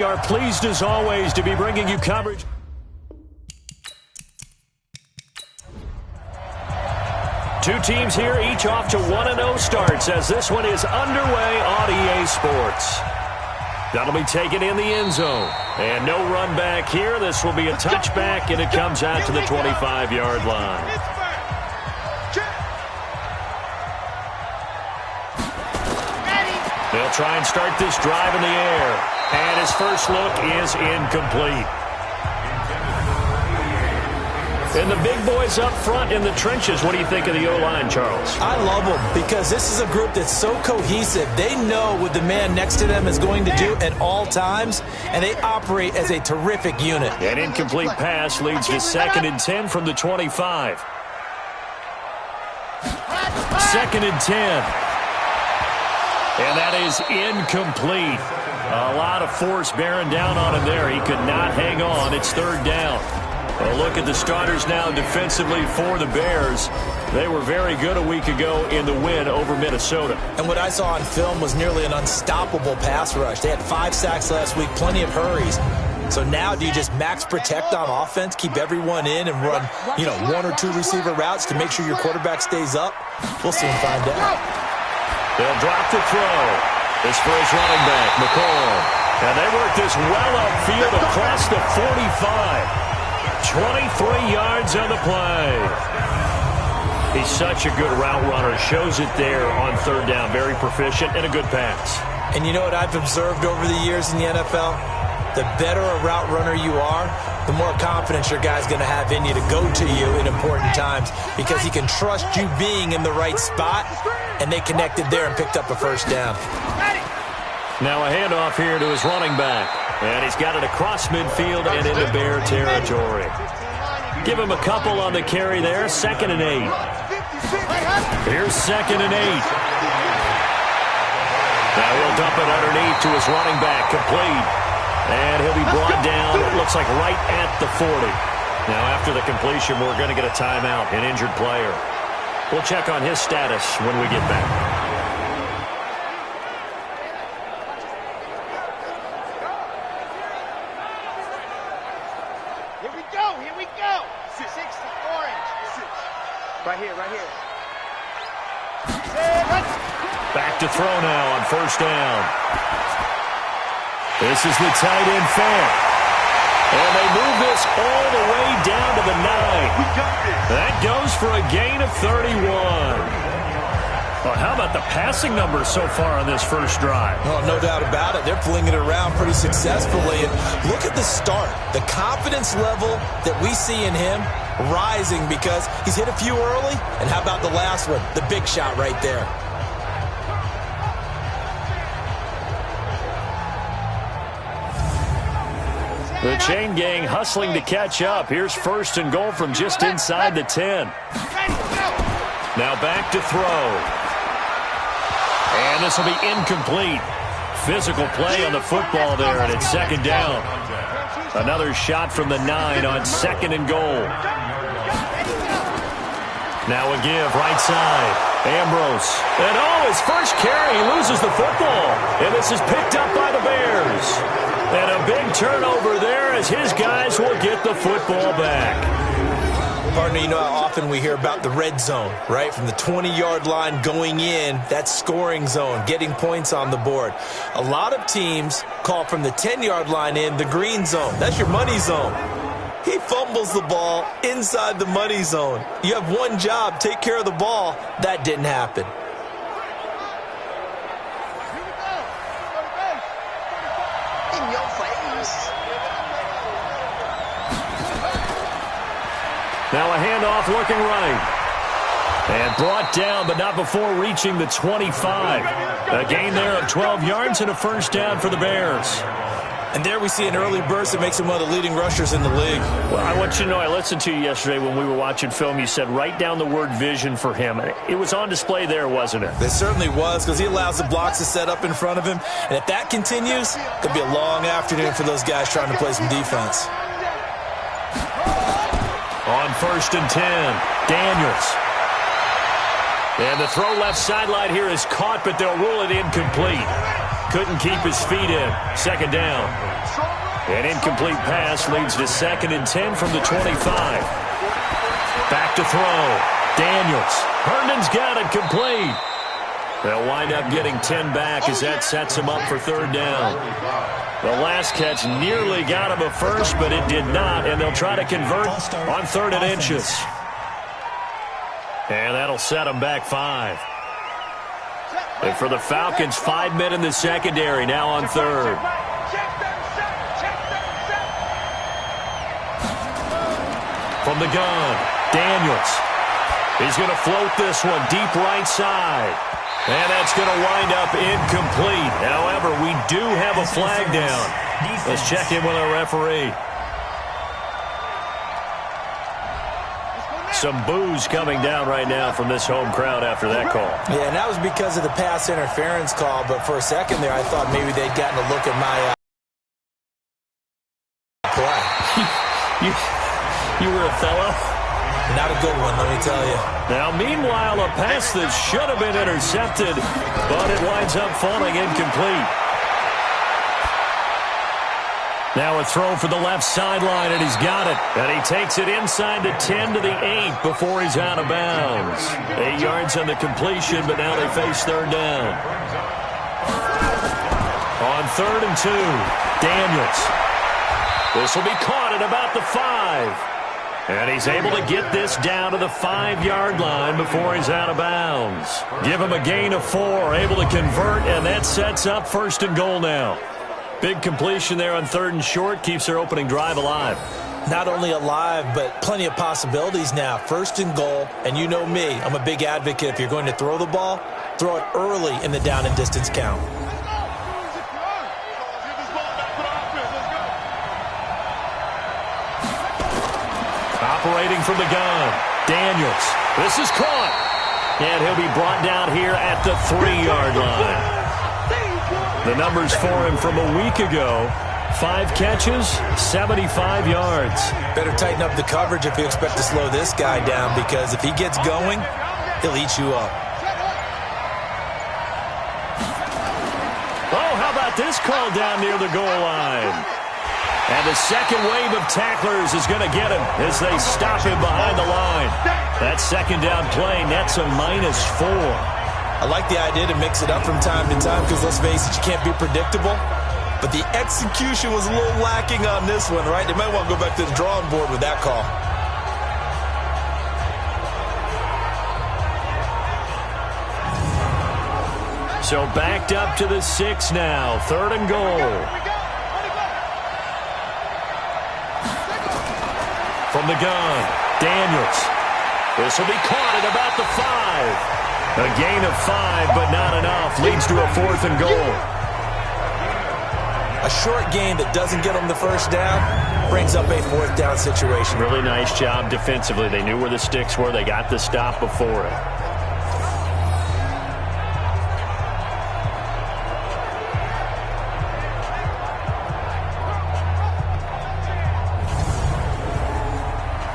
We are pleased as always to be bringing you coverage. Two teams here, each off to 1-0 starts as this one is underway on EA Sports. That'll be taken in the end zone. And no run back here. This will be a touchback, and it comes out to the 25-yard line. They'll try and start this drive in the air. And his first look is incomplete. And the big boys up front in the trenches, what do you think of the O-line, Charles? I love them because this is a group that's so cohesive. They know what the man next to them is going to do at all times, and they operate as a terrific unit. An incomplete pass leads to 2nd and 10 from the 25. 2nd and 10. And that is incomplete. A lot of force bearing down on him there. He could not hang on. It's 3rd down. A look at the starters now defensively for the Bears. They were very good a week ago in the win over Minnesota. And what I saw on film was nearly an unstoppable pass rush. They had 5 sacks last week, plenty of hurries. So now do you just max protect on offense, keep everyone in, and run, 1 or 2 receiver routes to make sure your quarterback stays up? We'll soon find out. They'll drop the throw. This for his running back, McCall. And they work this well upfield across the 45. 23 yards on the play. He's such a good route runner. Shows it there on 3rd down. Very proficient and a good pass. And you know what I've observed over the years in the NFL? The better a route runner you are, the more confidence your guy's going to have in you to go to you in important times because he can trust you being in the right spot, and they connected there and picked up a 1st down. Now a handoff here to his running back. And he's got it across midfield and into Bear territory. Give him a couple on the carry there. 2nd and 8. Here's 2nd and 8. Now he'll dump it underneath to his running back. Complete. And he'll be brought down, it looks like right at the 40. Now after the completion, we're going to get a timeout, an injured player. We'll check on his status when we get back. Back to throw now on 1st down. This is the tight end Fant. And they move this all the way down to the 9. That goes for a gain of 31. Well, how about the passing numbers so far on this first drive? Oh, no doubt about it. They're flinging it around pretty successfully. And look at the start. The confidence level that we see in him rising because he's hit a few early. And how about the last one? The big shot right there. The chain gang hustling to catch up. Here's 1st and goal from just inside the 10. Now back to throw. And this will be incomplete. Physical play on the football there, and it's 2nd down. Another shot from the 9 on 2nd and goal. Now a give, right side. Ambrose. And his first carry, he loses the football. And this is picked up by the Bears. And a big turnover there as his guys will get the football back. Partner, you know how often we hear about the red zone, right? From the 20-yard line going in, that's scoring zone, getting points on the board. A lot of teams call from the 10-yard line in the green zone. That's your money zone. He fumbles the ball inside the money zone. You have one job, take care of the ball. That didn't happen. Now a handoff looking right. And brought down, but not before reaching the 25. A gain there of 12 yards and a 1st down for the Bears. And there we see an early burst that makes him one of the leading rushers in the league. Well, I want you to know, I listened to you yesterday when we were watching film. You said write down the word vision for him. It was on display there, wasn't it? It certainly was, because he allows the blocks to set up in front of him. And if that continues, it could be a long afternoon for those guys trying to play some defense. On 1st and 10, Daniels. And the throw left sideline here is caught, but they'll rule it incomplete. couldn't keep his feet in. Second down. An incomplete pass leads to 2nd and 10 from the 25. Back to throw. Daniels. Herndon's got it complete. They'll wind up getting 10 back as that sets him up for 3rd down. The last catch nearly got him a first, but it did not, and they'll try to convert on 3rd and inches. And that'll set them back 5. And for the Falcons, 5 men in the secondary now on 3rd. From the gun, Daniels. He's going to float this one deep right side. And that's going to wind up incomplete. However, we do have a flag down. Let's check in with our referee. Some boos coming down right now from this home crowd after that call. Yeah, and that was because of the pass interference call. But for a second there, I thought maybe they'd gotten a look at my play. You were a fellow? Not a good one, let me tell you. Now, meanwhile, a pass that should have been intercepted, but it winds up falling incomplete. Now a throw for the left sideline, and he's got it. And he takes it inside the 10 to the 8 before he's out of bounds. 8 yards on the completion, but now they face 3rd down. On 3rd and 2, Daniels. This will be caught at about the 5. And he's able to get this down to the 5-yard line before he's out of bounds. Give him a gain of 4, able to convert, and that sets up 1st and goal now. Big completion there on 3rd and short, keeps their opening drive alive. Not only alive, but plenty of possibilities now. 1st and goal, and you know me, I'm a big advocate. If you're going to throw the ball, throw it early in the down and distance count. Operating from the gun, Daniels. This is caught. And he'll be brought down here at the 3-yard line. The numbers for him from a week ago, 5 catches, 75 yards. Better tighten up the coverage if you expect to slow this guy down, because if he gets going, he'll eat you up. Oh, how about this call down near the goal line? And the second wave of tacklers is going to get him as they stop him behind the line. That 2nd down play nets a -4. I like the idea to mix it up from time to time because, let's face it, you can't be predictable. But the execution was a little lacking on this one, right? They might want to go back to the drawing board with that call. So backed up to the 6 now. 3rd and goal. From the gun, Daniels. This will be caught at about the 5. A gain of 5, but not enough. Leads to a 4th and goal. A short gain that doesn't get them the 1st down brings up a 4th down situation. Really nice job defensively. They knew where the sticks were. They got the stop before it.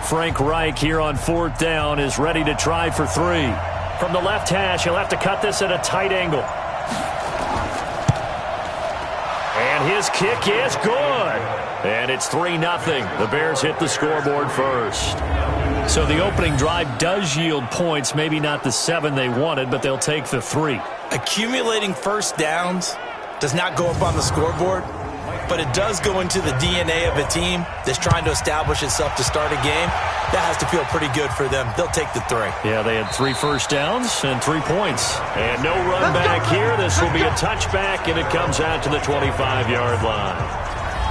Frank Reich here on 4th down is ready to try for 3. From the left hash, he'll have to cut this at a tight angle. And his kick is good. And it's 3-0. The Bears hit the scoreboard first. So the opening drive does yield points, maybe not the 7 they wanted, but they'll take the 3. Accumulating 1st downs does not go up on the scoreboard, but it does go into the DNA of a team that's trying to establish itself to start a game. That has to feel pretty good for them. They'll take the 3. Yeah, they had 3 first downs and 3 points. And no run back here. This will be a touchback, and it comes out to the 25-yard line.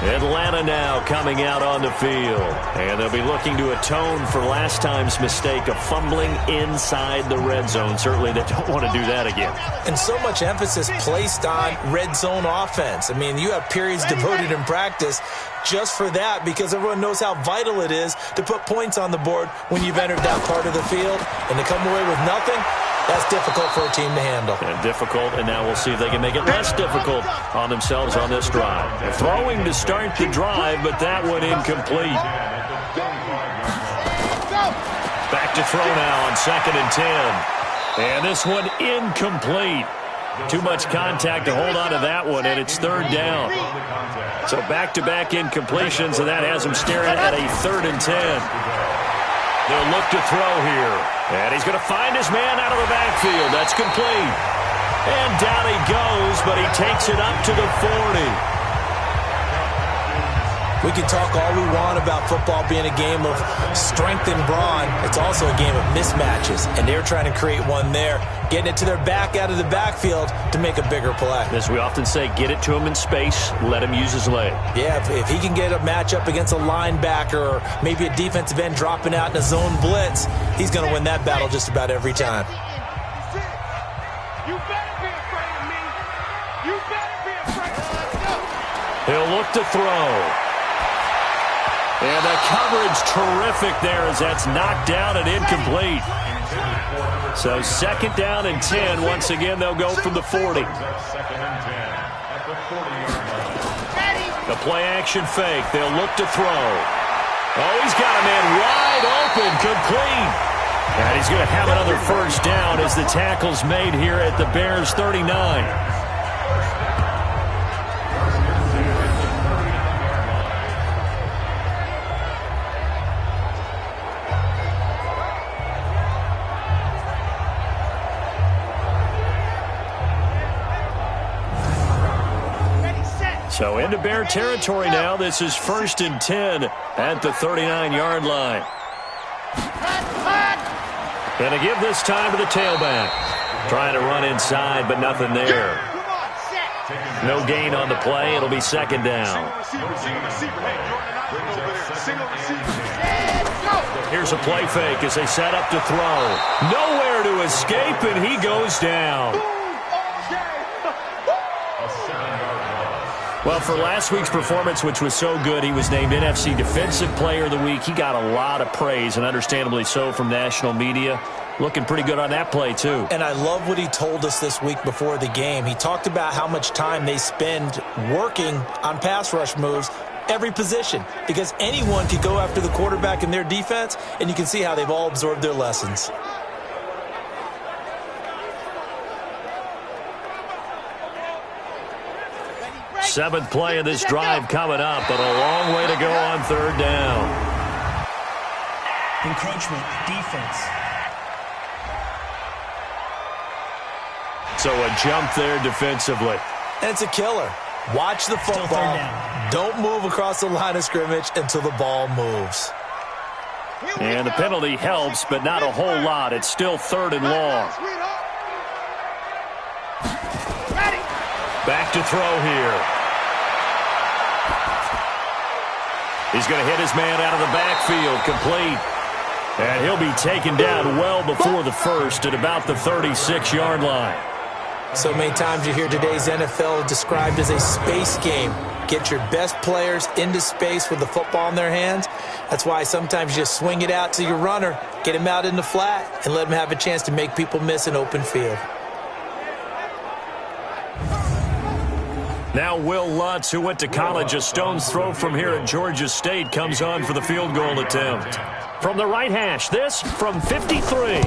Atlanta now coming out on the field. And they'll be looking to atone for last time's mistake of fumbling inside the red zone. Certainly they don't want to do that again. And so much emphasis placed on red zone offense. I mean, you have periods devoted in practice just for that, because everyone knows how vital it is to put points on the board when you've entered that part of the field. And to come away with nothing, that's difficult for a team to handle. And difficult, and now we'll see if they can make it less difficult on themselves on this drive. They're throwing to start the drive, but that one incomplete. Back to throw now on 2nd and 10. And this one incomplete. Too much contact to hold on to that one, and it's third down. So back-to-back incompletions, and that has him staring at a 3rd and 10. They'll look to throw here. And he's going to find his man out of the backfield. That's complete. And down he goes, but he takes it up to the 40. We can talk all we want about football being a game of strength and brawn. It's also a game of mismatches, and they're trying to create one there, getting it to their back out of the backfield to make a bigger play. As we often say, get it to him in space, let him use his leg. Yeah, if he can get a matchup against a linebacker or maybe a defensive end dropping out in a zone blitz, he's going to win that battle just about every time. You better be afraid of me. You better be afraid of me. Let's go. He'll look to throw. And the coverage terrific there as that's knocked down and incomplete. So 2nd down and 10. Once again, they'll go from the 40. The play-action fake. They'll look to throw. Oh, he's got a man wide open, complete. And he's going to have another first down as the tackle's made here at the Bears' 39. So into Bear territory now. This is 1st and 10 at the 39-yard line. Going to give this time to the tailback. Trying to run inside, but nothing there. No gain on the play. It'll be 2nd down. Here's a play fake as they set up to throw. Nowhere to escape, and he goes down. Well, for last week's performance, which was so good, he was named NFC Defensive Player of the Week. He got a lot of praise, and understandably so, from national media. Looking pretty good on that play, too. And I love what he told us this week before the game. He talked about how much time they spend working on pass rush moves, every position, because anyone could go after the quarterback in their defense, and you can see how they've all absorbed their lessons. Seventh play of this drive coming up, but a long way to go on 3rd down. Encroachment, defense. So a jump there defensively. And it's a killer. Watch the football. Don't move across the line of scrimmage until the ball moves. And the penalty helps, but not a whole lot. It's still 3rd and long. Back to throw here. He's going to hit his man out of the backfield, complete. And he'll be taken down well before the first at about the 36-yard line. So many times you hear today's NFL described as a space game. Get your best players into space with the football in their hands. That's why sometimes you just swing it out to your runner, get him out in the flat, and let him have a chance to make people miss an open field. Now Will Lutz, who went to college a stone's throw from here at Georgia State, comes on for the field goal attempt. From the right hash, this from 53.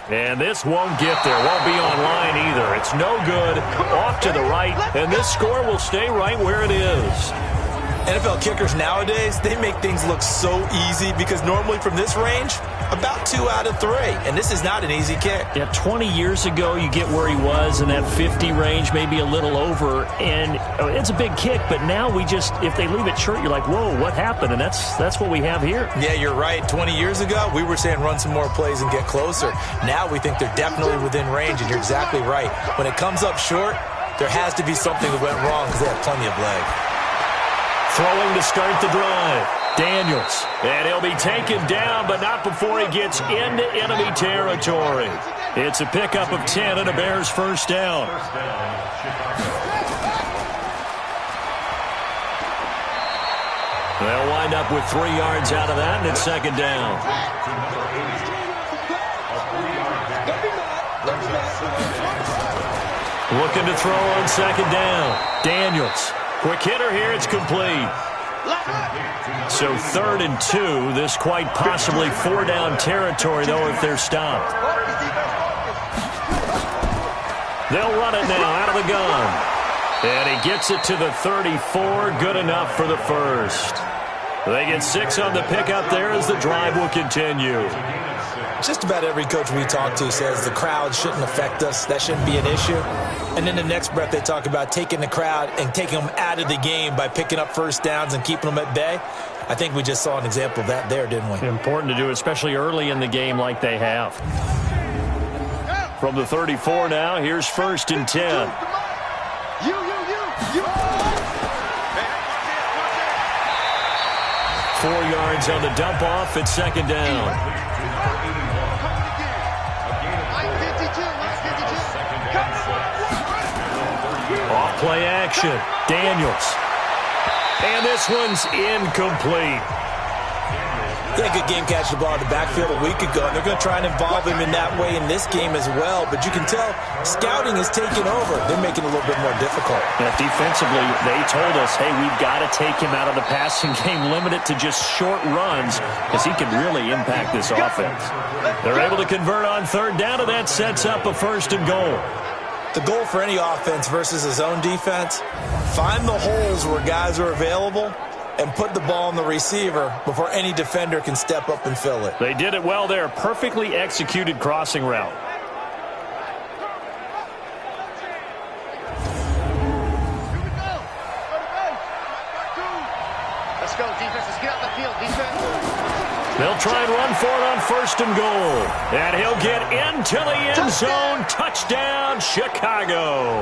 And this won't get there, won't be on line either. It's no good, off to the right, and this score will stay right where it is. NFL kickers nowadays, they make things look so easy because normally from this range, about 2 out of 3. And this is not an easy kick. Yeah, 20 years ago, you get where he was in that 50 range, maybe a little over. And it's a big kick, but now we just, if they leave it short, you're like, whoa, what happened? And that's what we have here. Yeah, you're right. 20 years ago, we were saying run some more plays and get closer. Now we think they're definitely within range, and you're exactly right. When it comes up short, there has to be something that went wrong because they have plenty of leg. Throwing to start the drive. Daniels. And he'll be taken down, but not before he gets into enemy territory. It's a pickup of 10 and a Bears first down. They'll wind up with 3 yards out of that, and it's 2nd down. Looking to throw on 2nd down. Daniels. Quick hitter here, it's complete. So 3rd and 2, this quite possibly 4-down territory, though, if they're stopped. They'll run it now out of the gun. And he gets it to the 34. Good enough for the first. They get 6 on the pickup there as the drive will continue. Just about every coach we talk to says the crowd shouldn't affect us. That shouldn't be an issue. And then the next breath they talk about taking the crowd and taking them out of the game by picking up first downs and keeping them at bay. I think we just saw an example of that there, didn't we? Important to do, especially early in the game like they have. From the 34 now, here's 1st and 10. You. 4 yards on the dump off. It's 2nd down. Off play action. Daniels. And this one's incomplete. He had a good game catching the ball in the backfield a week ago, and they're going to try and involve him in that way in this game as well. But you can tell scouting is taking over. They're making it a little bit more difficult. Yeah, defensively, they told us, hey, we've got to take him out of the passing game, limit it to just short runs, because he can really impact this offense. They're able to convert on 3rd down, and that sets up a 1st and goal. The goal for any offense versus his own defense, find the holes where guys are available and put the ball on the receiver before any defender can step up and fill it. They did it well there. Perfectly executed crossing route. Let's go, defense. Let's get out the field, defense. They'll try and run for it on 1st and goal. And he'll get into the end zone. Touchdown, Chicago.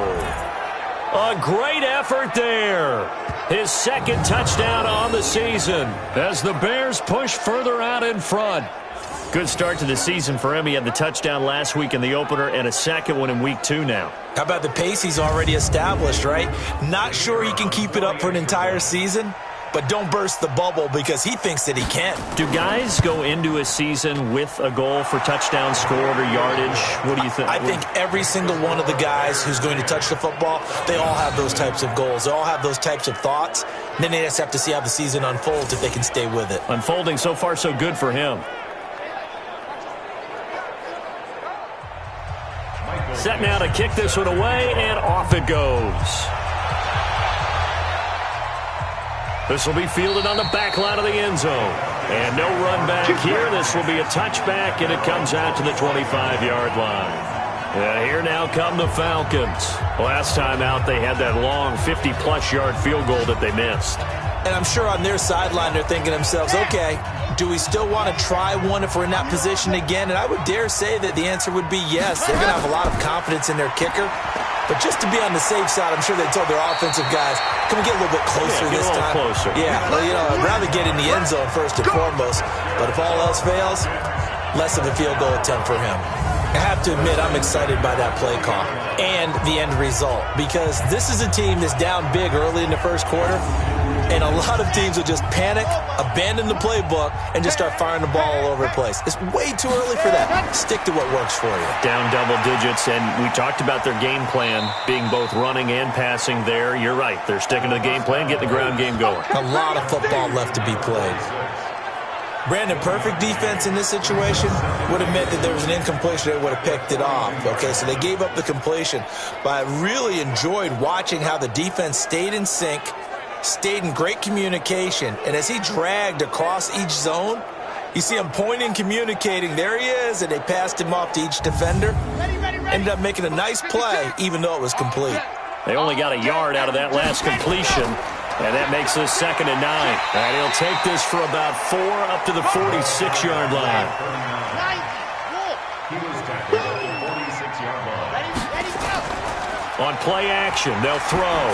A great effort there. His 2nd touchdown on the season as the Bears push further out in front. Good start to the season for him. He had the touchdown last week in the opener and a 2nd one in week 2 now. How about the pace he's already established, right? Not sure he can keep it up for an entire season, but don't burst the bubble because he thinks that he can. Do guys go into a season with a goal for touchdown scored or yardage? What do you think? I think every single one of the guys who's going to touch the football, they all have those types of goals. They all have those types of thoughts. And then they just have to see how the season unfolds if they can stay with it. Unfolding so far so good for him. Set now to kick this one away, and off it goes. This will be fielded on the back line of the end zone. And no run back here. This will be a touchback, and it comes out to the 25-yard line. And here now come the Falcons. Last time out, they had that long 50-plus yard field goal that they missed. And I'm sure on their sideline they're thinking to themselves, okay, do we still want to try one if we're in that position again? And I would dare say that the answer would be yes. They're going to have a lot of confidence in their kicker. But just to be on the safe side, I'm sure they told their offensive guys, can we get a little bit closer this time? Closer. Yeah, well, I'd rather get in the end zone first and foremost. But if all else fails, less of a field goal attempt for him. I have to admit, I'm excited by that play call and the end result because this is a team that's down big early in the first quarter, and a lot of teams will just panic, abandon the playbook, and just start firing the ball all over the place. It's way too early for that. Stick to what works for you. Down double digits, and we talked about their game plan being both running and passing there. You're right. They're sticking to the game plan, getting the ground game going. A lot of football left to be played. Brandon, perfect defense in this situation would have meant that there was an incompletion that would have picked it off. Okay, so they gave up the completion. But I really enjoyed watching how the defense stayed in sync, stayed in great communication, and as he dragged across each zone, you see him pointing, communicating. There he is, and they passed him off to each defender. Ended up making a nice play, even though it was complete. They only got a yard out of that last completion. And that makes this 2nd and 9. And he'll take this for about 4 up to the 46-yard line. On play action, they'll throw.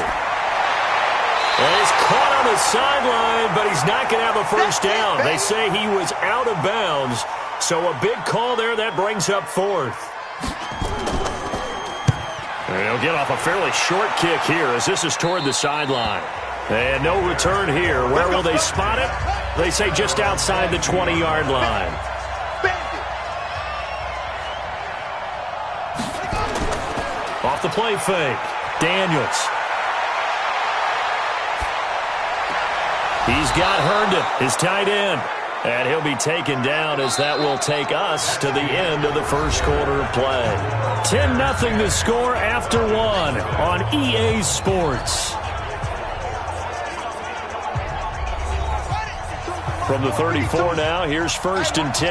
And he's caught on the sideline, but he's not going to have a first down. They say he was out of bounds. So a big call there. That brings up 4th. And he'll get off a fairly short kick here as this is toward the sideline. And no return here. Where will they spot it? They say just outside the 20-yard line. Off the play fake. Daniels. He's got Herndon, his tight end. And he'll be taken down as that will take us to the end of the first quarter of play. 10-0 to score after one on EA Sports. From the 34 now, here's 1st and 10.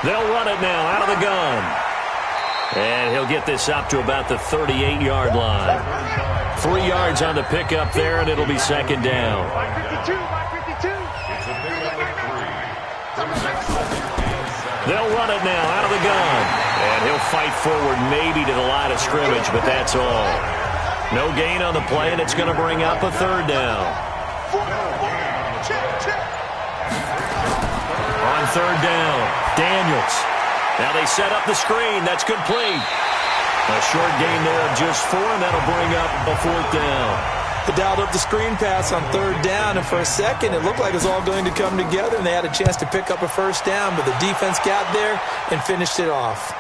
They'll run it now out of the gun. And he'll get this up to about the 38-yard line. 3 yards on the pickup there, and it'll be 2nd down. They'll run it now out of the gun. And he'll fight forward maybe to the line of scrimmage, but that's all. No gain on the play, and it's going to bring up a 3rd down. On 3rd down, Daniels. Now they set up the screen. That's complete. A short gain there of just 4, and that'll bring up a 4th down. They dialed up the screen pass on 3rd down, and for a second it looked like it was all going to come together, and they had a chance to pick up a 1st down, but the defense got there and finished it off.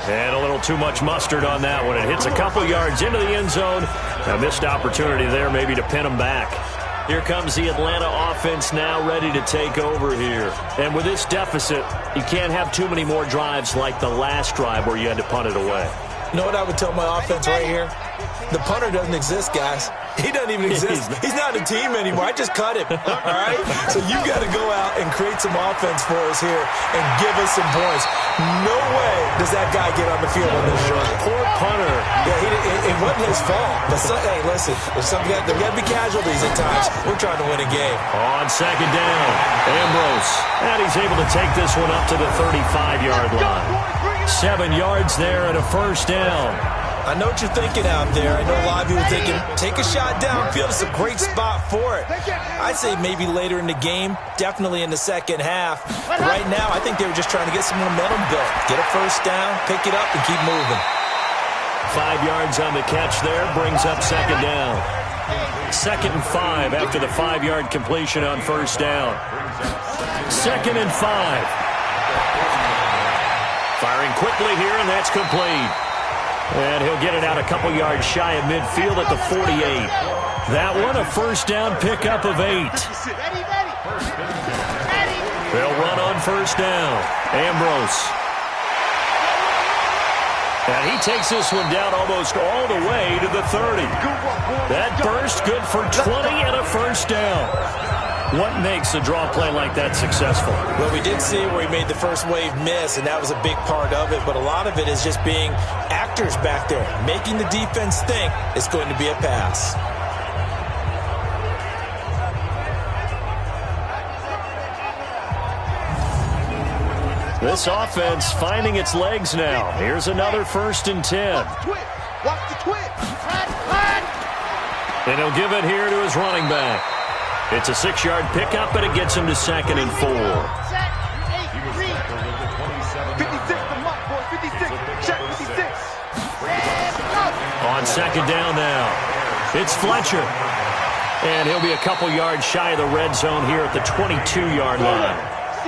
And a little too much mustard on that one. It hits a couple yards into the end zone. A missed opportunity there maybe to pin them back. Here comes the Atlanta offense now ready to take over here. And with this deficit, you can't have too many more drives like the last drive where you had to punt it away. You know what I would tell my offense right here? The punter doesn't exist, guys. He doesn't even exist. He's not a team anymore. I just cut him, all right? So you got to go out and create some offense for us here and give us some points. No way does that guy get on the field on this drive. Poor punter. Yeah, it wasn't his fault. But hey, listen, there got to be casualties at times. We're trying to win a game. On 2nd down, Ambrose. And he's able to take this one up to the 35-yard line. 7 yards there and a 1st down. I know what you're thinking out there. I know a lot of you are thinking, take a shot downfield. It's a great spot for it. I'd say maybe later in the game, definitely in the second half. But right now, I think they were just trying to get some momentum built. Get a 1st down, pick it up, and keep moving. 5 yards on the catch there, brings up 2nd down. 2nd and 5 after the 5-yard completion on 1st down. 2nd and 5. Firing quickly here, and that's complete. And he'll get it out a couple yards shy of midfield at the 48. That one, a 1st down pickup of 8. They'll run on 1st down. Ambrose. And he takes this one down almost all the way to the 30. That burst good for 20 and a 1st down. What makes a draw play like that successful? Well, we did see where he made the first wave miss, and that was a big part of it. But a lot of it is just being actors back there, making the defense think it's going to be a pass. This offense finding its legs now. Here's another 1st and 10. Watch the twitch. And he'll give it here to his running back. It's a 6-yard pickup, and it gets him to 2nd and 4. 56 the mark, boy. 56. Check 56. On 2nd down now, it's Fletcher. And he'll be a couple yards shy of the red zone here at the 22-yard line.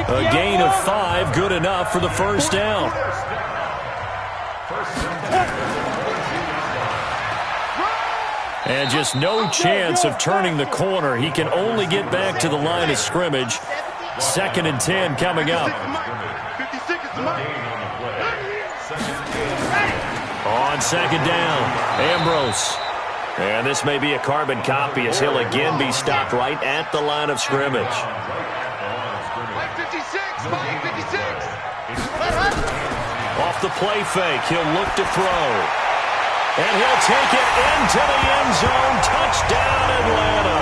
A gain of 5, good enough for the 1st down. And just no chance of turning the corner. He can only get back to the line of scrimmage. 2nd and 10 coming up. On 2nd down, Ambrose. And this may be a carbon copy as he'll again be stopped right at the line of scrimmage. Off the play fake, he'll look to throw. And he'll take it into the end zone. Touchdown, Atlanta.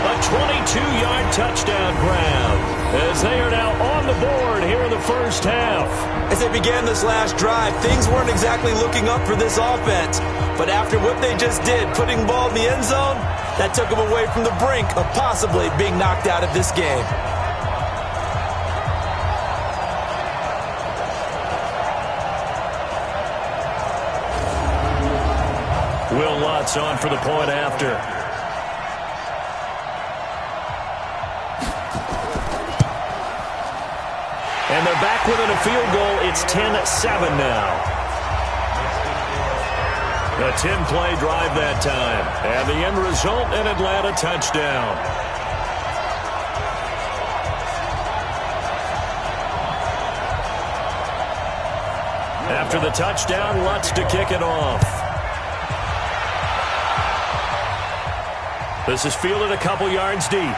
A 22-yard touchdown grab as they are now on the board here in the first half. As they began this last drive, things weren't exactly looking up for this offense. But after what they just did, putting the ball in the end zone, that took them away from the brink of possibly being knocked out of this game. Will Lutz on for the point after. And they're back within a field goal. It's 10-7 now. A 10-play drive that time. And the end result, an Atlanta touchdown. After the touchdown, Lutz to kick it off. This is fielded a couple yards deep.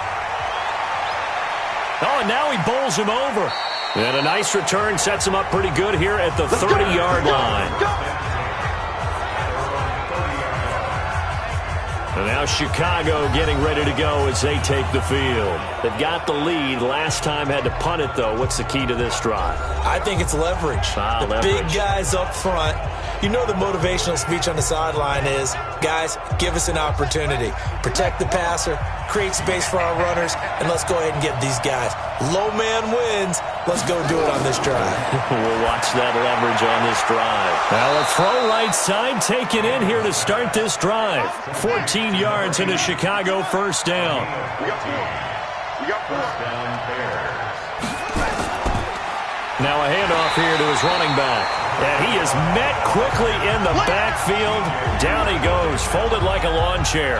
Oh, and now he bowls him over. And a nice return sets him up pretty good here at the 30-yard line. And now Chicago getting ready to go as they take the field. They've got the lead. Last time had to punt it, though. What's the key to this drive? I think it's leverage. The big guys up front. You know the motivational speech on the sideline is, guys, give us an opportunity. Protect the passer, create space for our runners, and let's go ahead and get these guys. Low man wins. Let's go do it on this drive. We'll watch that leverage on this drive. Now a throw right side taken in here to start this drive. 14 yards into Chicago, first down. Now a handoff here to his running back. And he is met quickly in the backfield. Down he goes, folded like a lawn chair.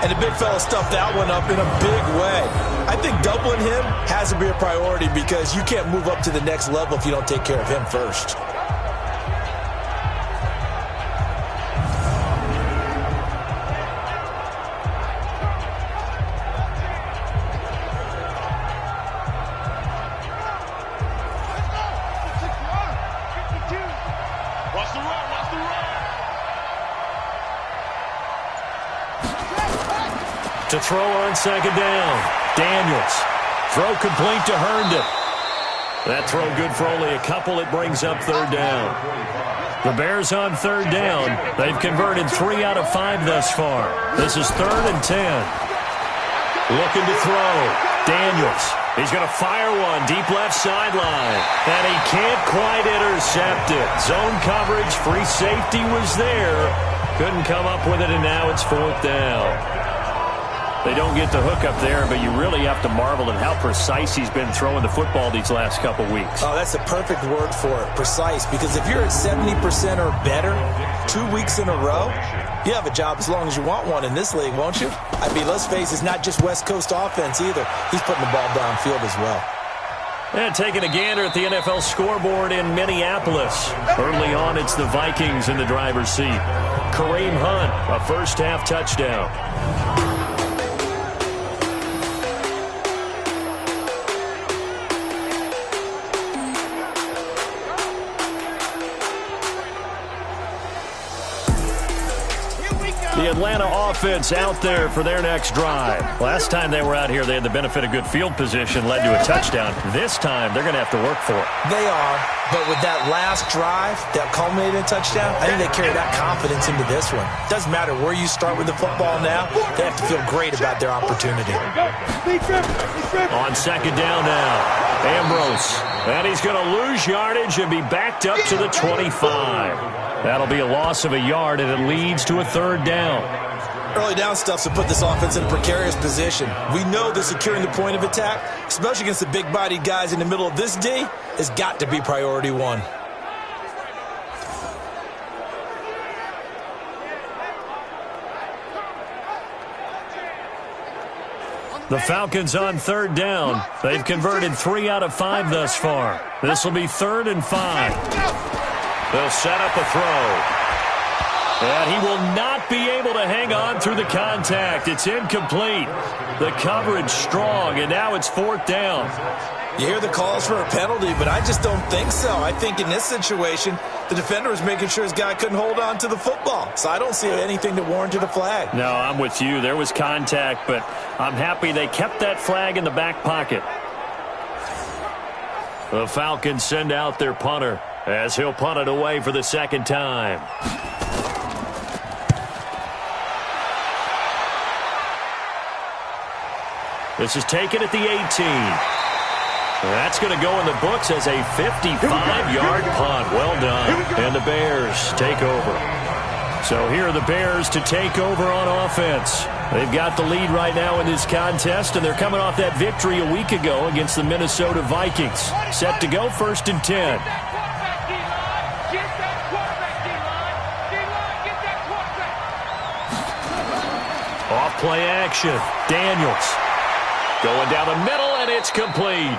And the big fella stuffed that one up in a big way. I think doubling him has to be a priority because you can't move up to the next level if you don't take care of him first. To throw on second down. Daniels. Throw complete to Herndon. That throw good for only a couple. It brings up third down. The Bears on third down. They've converted 3 out of 5 thus far. This is 3rd and 10. Looking to throw. Daniels. He's going to fire one deep left sideline. And he can't quite intercept it. Zone coverage, free safety was there. Couldn't come up with it, and now it's 4th down. They don't get the hook up there, but you really have to marvel at how precise he's been throwing the football these last couple weeks. Oh, that's the perfect word for it, precise. Because if you're at 70% or better 2 weeks in a row, you have a job as long as you want one in this league, won't you? I mean, let's face it, it's not just West Coast offense either. He's putting the ball downfield as well. And taking a gander at the NFL scoreboard in Minneapolis. Early on, it's the Vikings in the driver's seat. Kareem Hunt, a first-half touchdown. The Atlanta offense out there for their next drive. Last time they were out here, they had the benefit of good field position, led to a touchdown. This time, they're going to have to work for it. They are, but with that last drive that culminated in a touchdown, I think they carry that confidence into this one. Doesn't matter where you start with the football now, they have to feel great about their opportunity. On second down now, Ambrose. And he's going to lose yardage and be backed up to the 25. That'll be a loss of a yard, and it leads to a third down. Early down stuff to put this offense in a precarious position. We know that securing the point of attack, especially against the big-bodied guys in the middle of this D, has got to be priority one. The Falcons on third down. They've converted 3 out of 5 thus far. This will be 3rd and 5. They'll set up a throw. And he will not be able to hang on through the contact. It's incomplete. The coverage strong, and now it's 4th down. You hear the calls for a penalty, but I just don't think so. I think in this situation, the defender was making sure his guy couldn't hold on to the football. So I don't see anything that warranted a flag. No, I'm with you. There was contact, but I'm happy they kept that flag in the back pocket. The Falcons send out their punter as he'll punt it away for the second time. This is taken at the 18. That's going to go in the books as a 55-yard punt. Well done. And the Bears take over. So here are the Bears to take over on offense. They've got the lead right now in this contest, and they're coming off that victory a week ago against the Minnesota Vikings. Set to go 1st and 10. Play action. Daniels going down the middle, and it's complete.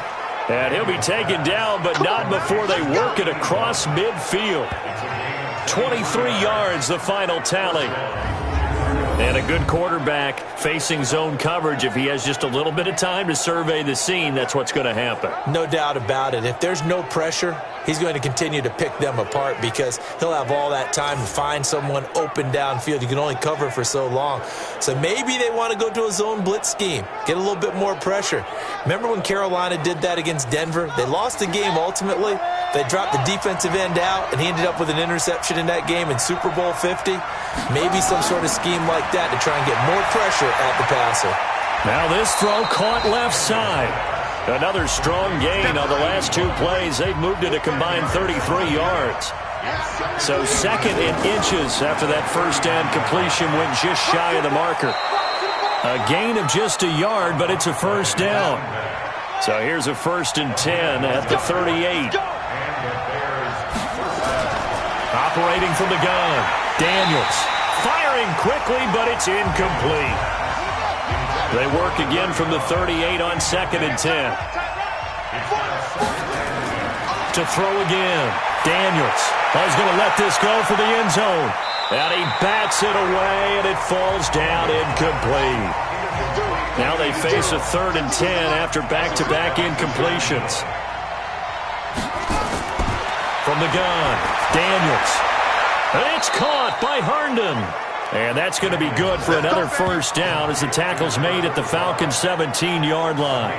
And he'll be taken down, but not before they work it across midfield. 23 yards, the final tally. And a good quarterback facing zone coverage. If he has just a little bit of time to survey the scene, that's what's going to happen. No doubt about it. If there's no pressure, he's going to continue to pick them apart because he'll have all that time to find someone open downfield. You can only cover for so long. So maybe they want to go to a zone blitz scheme, get a little bit more pressure. Remember when Carolina did that against Denver? They lost the game ultimately. They dropped the defensive end out, and he ended up with an interception in that game in Super Bowl 50. Maybe some sort of scheme like that to try and get more pressure at the passer. Now this throw caught left side. Another strong gain on the last two plays. They've moved it a combined 33 yards. So second in inches after that first down completion went just shy of the marker. A gain of just a yard, but it's a first down. So here's a 1st and 10 at the 38. Operating from the gun. Daniels firing quickly, but it's incomplete. They work again from the 38 on 2nd and 10. To throw again. Daniels is going to let this go for the end zone. And he bats it away, and it falls down incomplete. Now they face a 3rd and 10 after back-to-back incompletions. From the gun, Daniels. It's caught by Herndon. And that's going to be good for another first down as the tackle's made at the Falcons' 17-yard line.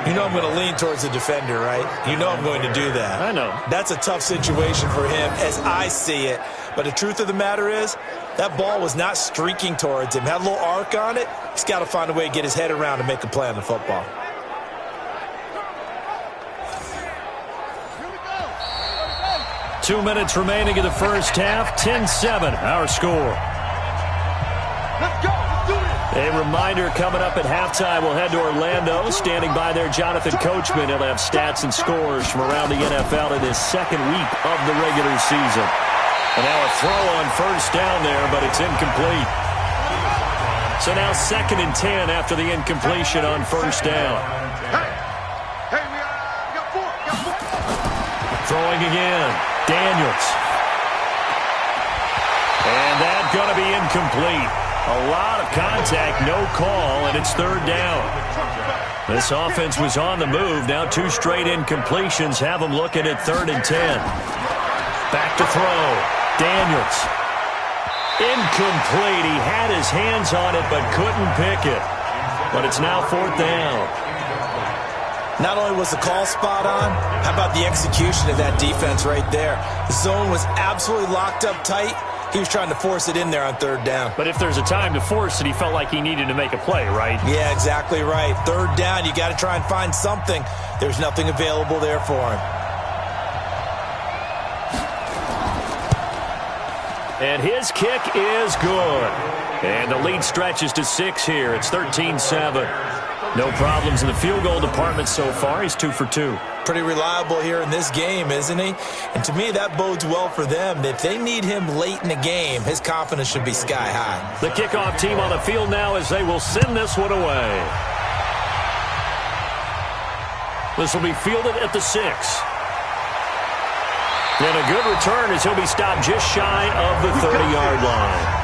You know I'm going to lean towards the defender, right? You know I'm going to do that. I know. That's a tough situation for him as I see it. But the truth of the matter is, that ball was not streaking towards him. Had a little arc on it. He's got to find a way to get his head around and make a play on the football. 2 minutes remaining in the first half. 10-7, our score. A reminder coming up at halftime. We'll head to Orlando. Standing by there, Jonathan Coachman. He'll have stats and scores from around the NFL in his second week of the regular season. And now a throw on first down there, but it's incomplete. So now 2nd and 10 after the incompletion on first down. Throwing again. Daniels. And that's going to be incomplete. A lot of contact, no call, and it's 3rd down. This offense was on the move. Now 2 straight incompletions have them looking at 3rd and 10. Back to throw. Daniels. Incomplete. He had his hands on it but couldn't pick it. But it's now 4th down. Not only was the call spot on, how about the execution of that defense right there? The zone was absolutely locked up tight. He was trying to force it in there on 3rd down. But if there's a time to force it, he felt like he needed to make a play, right? Yeah, exactly right. 3rd down, you got to try and find something. There's nothing available there for him. And his kick is good. And the lead stretches to 6 here. It's 13-7. No problems in the field goal department so far. He's 2 for 2. Pretty reliable here in this game, isn't he? And to me, that bodes well for them. If they need him late in the game, his confidence should be sky high. The kickoff team on the field now as they will send this one away. This will be fielded at the 6. And a good return as he'll be stopped just shy of the 30-yard line.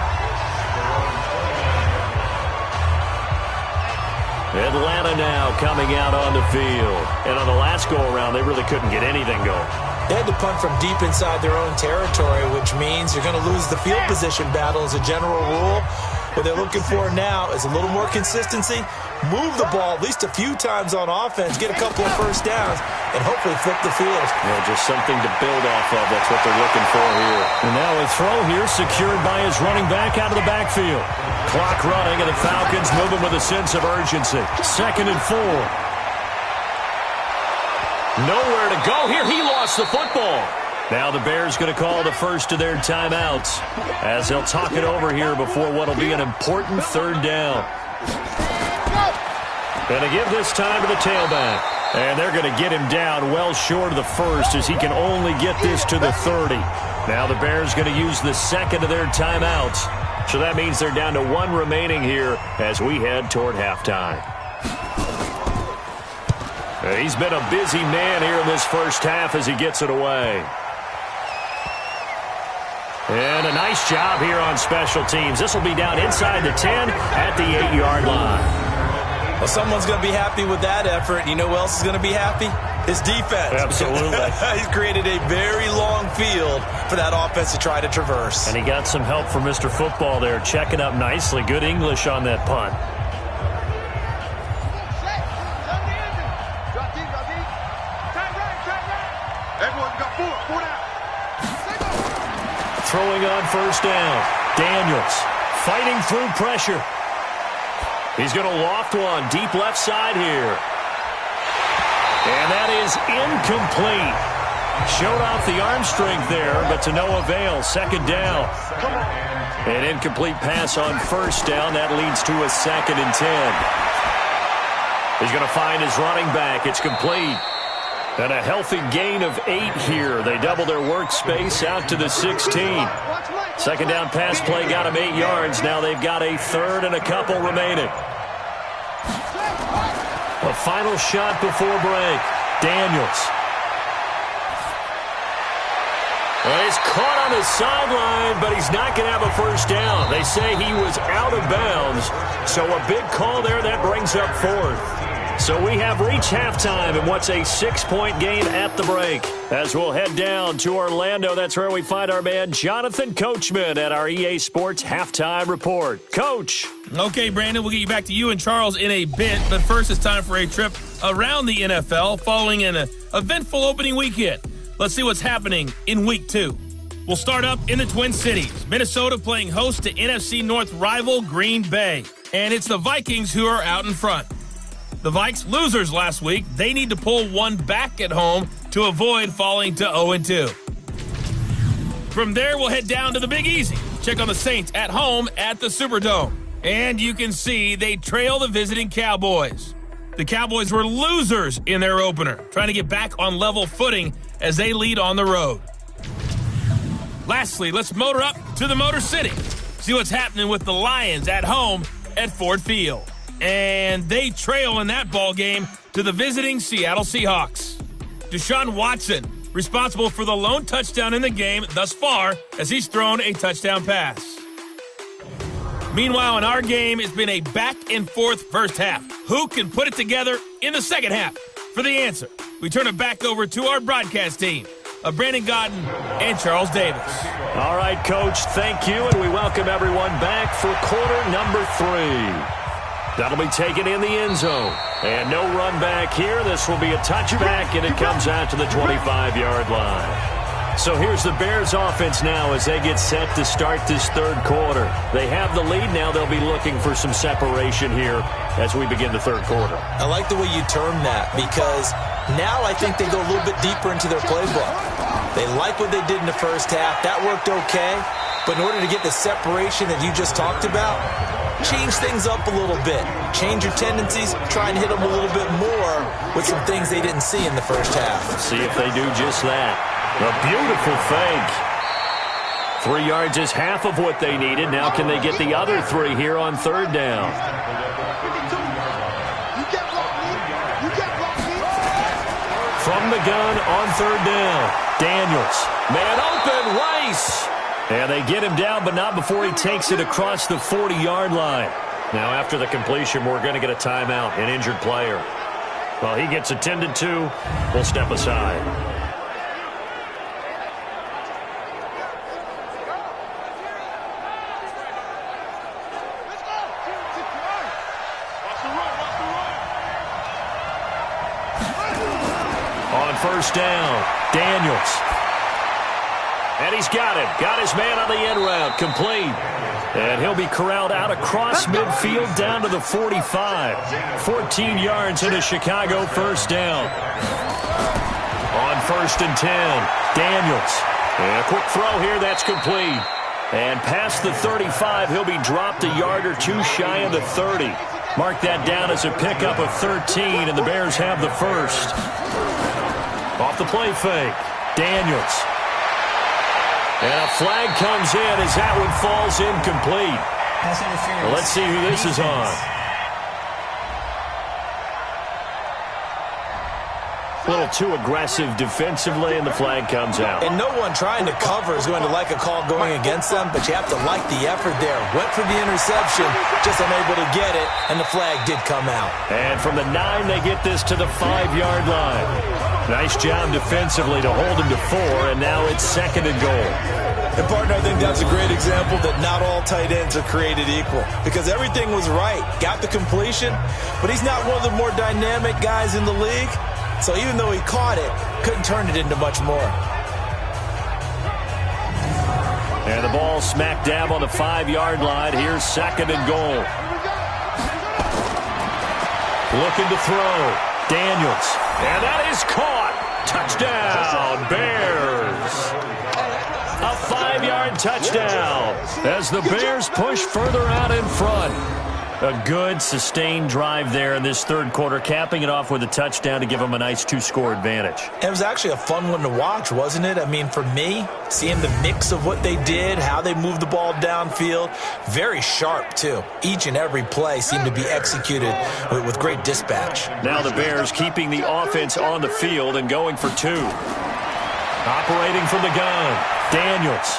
Atlanta now coming out on the field. And on the last go-around, they really couldn't get anything going. They had to punt from deep inside their own territory, which means you're going to lose the field position battle as a general rule. What they're looking for now is a little more consistency, move the ball at least a few times on offense, get a couple of first downs, and hopefully flip the field. Yeah, just something to build off of. That's what they're looking for here. And now a throw here secured by his running back out of the backfield. Clock running, and the Falcons moving with a sense of urgency. 2nd and 4. Nowhere to go here. He lost the football. Now the Bears going to call the first of their timeouts as they'll talk it over here before what will be an important 3rd down. Going to give this time to the tailback. And they're going to get him down well short of the 1st as he can only get this to the 30. Now the Bears going to use the 2nd of their timeouts So that means they're down to 1 remaining here as we head toward halftime. He's been a busy man here in this first half as he gets it away. And a nice job here on special teams. This will be down inside the 10 at the 8-yard line. Well, someone's going to be happy with that effort. You know who else is going to be happy? His defense. Absolutely. He's created a very long field for that offense to try to traverse. And he got some help from Mr. Football there, checking up nicely. Good English on that punt. Throwing on first down. Daniels fighting through pressure. He's going to loft one deep left side here. And that is incomplete. Showed off the arm strength there, but to no avail. Second down. An incomplete pass on first down. That leads to a 2nd and 10. He's going to find his running back. It's complete. And a healthy gain of 8 here. They double their workspace out to the 16. Second down pass play got him 8 yards. Now they've got a 3rd and a couple remaining. A final shot before break. Daniels. Well, he's caught on the sideline, but he's not going to have a first down. They say he was out of bounds. So a big call there that brings up 4th. So we have reached halftime in what's a 6-point game at the break. As we'll head down to Orlando, that's where we find our man Jonathan Coachman at our EA Sports Halftime Report. Coach. Okay, Brandon, we'll get you back to you and Charles in a bit. But first, it's time for a trip around the NFL following an eventful opening weekend. Let's see what's happening in Week 2. We'll start up in the Twin Cities. Minnesota playing host to NFC North rival Green Bay. And it's the Vikings who are out in front. The Vikes losers last week. They need to pull one back at home to avoid falling to 0-2. From there, we'll head down to the Big Easy. Check on the Saints at home at the Superdome. And you can see they trail the visiting Cowboys. The Cowboys were losers in their opener, trying to get back on level footing as they lead on the road. Lastly, let's motor up to the Motor City. See what's happening with the Lions at home at Ford Field. And they trail in that ball game to the visiting Seattle Seahawks. Deshaun Watson, responsible for the lone touchdown in the game thus far, as he's thrown a touchdown pass. Meanwhile, in our game, it's been a back-and-forth first half. Who can put it together in the second half? For the answer, we turn it back over to our broadcast team of Brandon Godden and Charles Davis. All right, Coach, thank you, and we welcome everyone back for quarter number 3. That'll be taken in the end zone. And no run back here. This will be a touchback, and it comes out to the 25-yard line. So here's the Bears offense now as they get set to start this third quarter. They have the lead now. They'll be looking for some separation here as we begin the third quarter. I like the way you term that because now I think they go a little bit deeper into their playbook. They like what they did in the first half. That worked okay. But in order to get the separation that you just talked about, change things up a little bit. Change your tendencies. Try and hit them a little bit more with some things they didn't see in the first half. See if they do just that. A beautiful fake. 3 yards is half of what they needed. Now can they get the other 3 here on third down? From the gun on third down. Daniels. Man open. Rice. And they get him down, but not before he takes it across the 40-yard line. Now, after the completion, we're going to get a timeout, an injured player. Well, he gets attended to. We'll step aside. On first down, Daniels. And he's got it. Got his man on the end route. Complete. And he'll be corralled out across midfield down to the 45. 14 yards and a Chicago first down. On first and 10, Daniels. And a quick throw here. That's complete. And past the 35, he'll be dropped a yard or two shy of the 30. Mark that down as a pickup of 13, and the Bears have the first. Off the play fake, Daniels. And a flag comes in as that one falls incomplete. Pass interference. Well, let's see who this is on. A little too aggressive defensively, and the flag comes out. And no one trying to cover is going to like a call going against them, but you have to like the effort there. Went for the interception, just unable to get it, and the flag did come out. And from the 9, they get this to the 5-yard line. Nice job defensively to hold him to 4, and now it's 2nd and goal. And, partner, I think that's a great example that not all tight ends are created equal, because everything was right. Got the completion, but he's not one of the more dynamic guys in the league. So even though he caught it, couldn't turn it into much more. And the ball smack dab on the 5-yard line. Here's 2nd and goal. Looking to throw. Daniels. And that is caught. Touchdown, Bears. A 5-yard touchdown as the Bears push further out in front. A good, sustained drive there in this 3rd quarter, capping it off with a touchdown to give them a nice 2-score advantage. It was actually a fun one to watch, wasn't it? I mean, for me, seeing the mix of what they did, how they moved the ball downfield, very sharp, too. Each and every play seemed to be executed with great dispatch. Now the Bears keeping the offense on the field and going for 2. Operating from the gun, Daniels.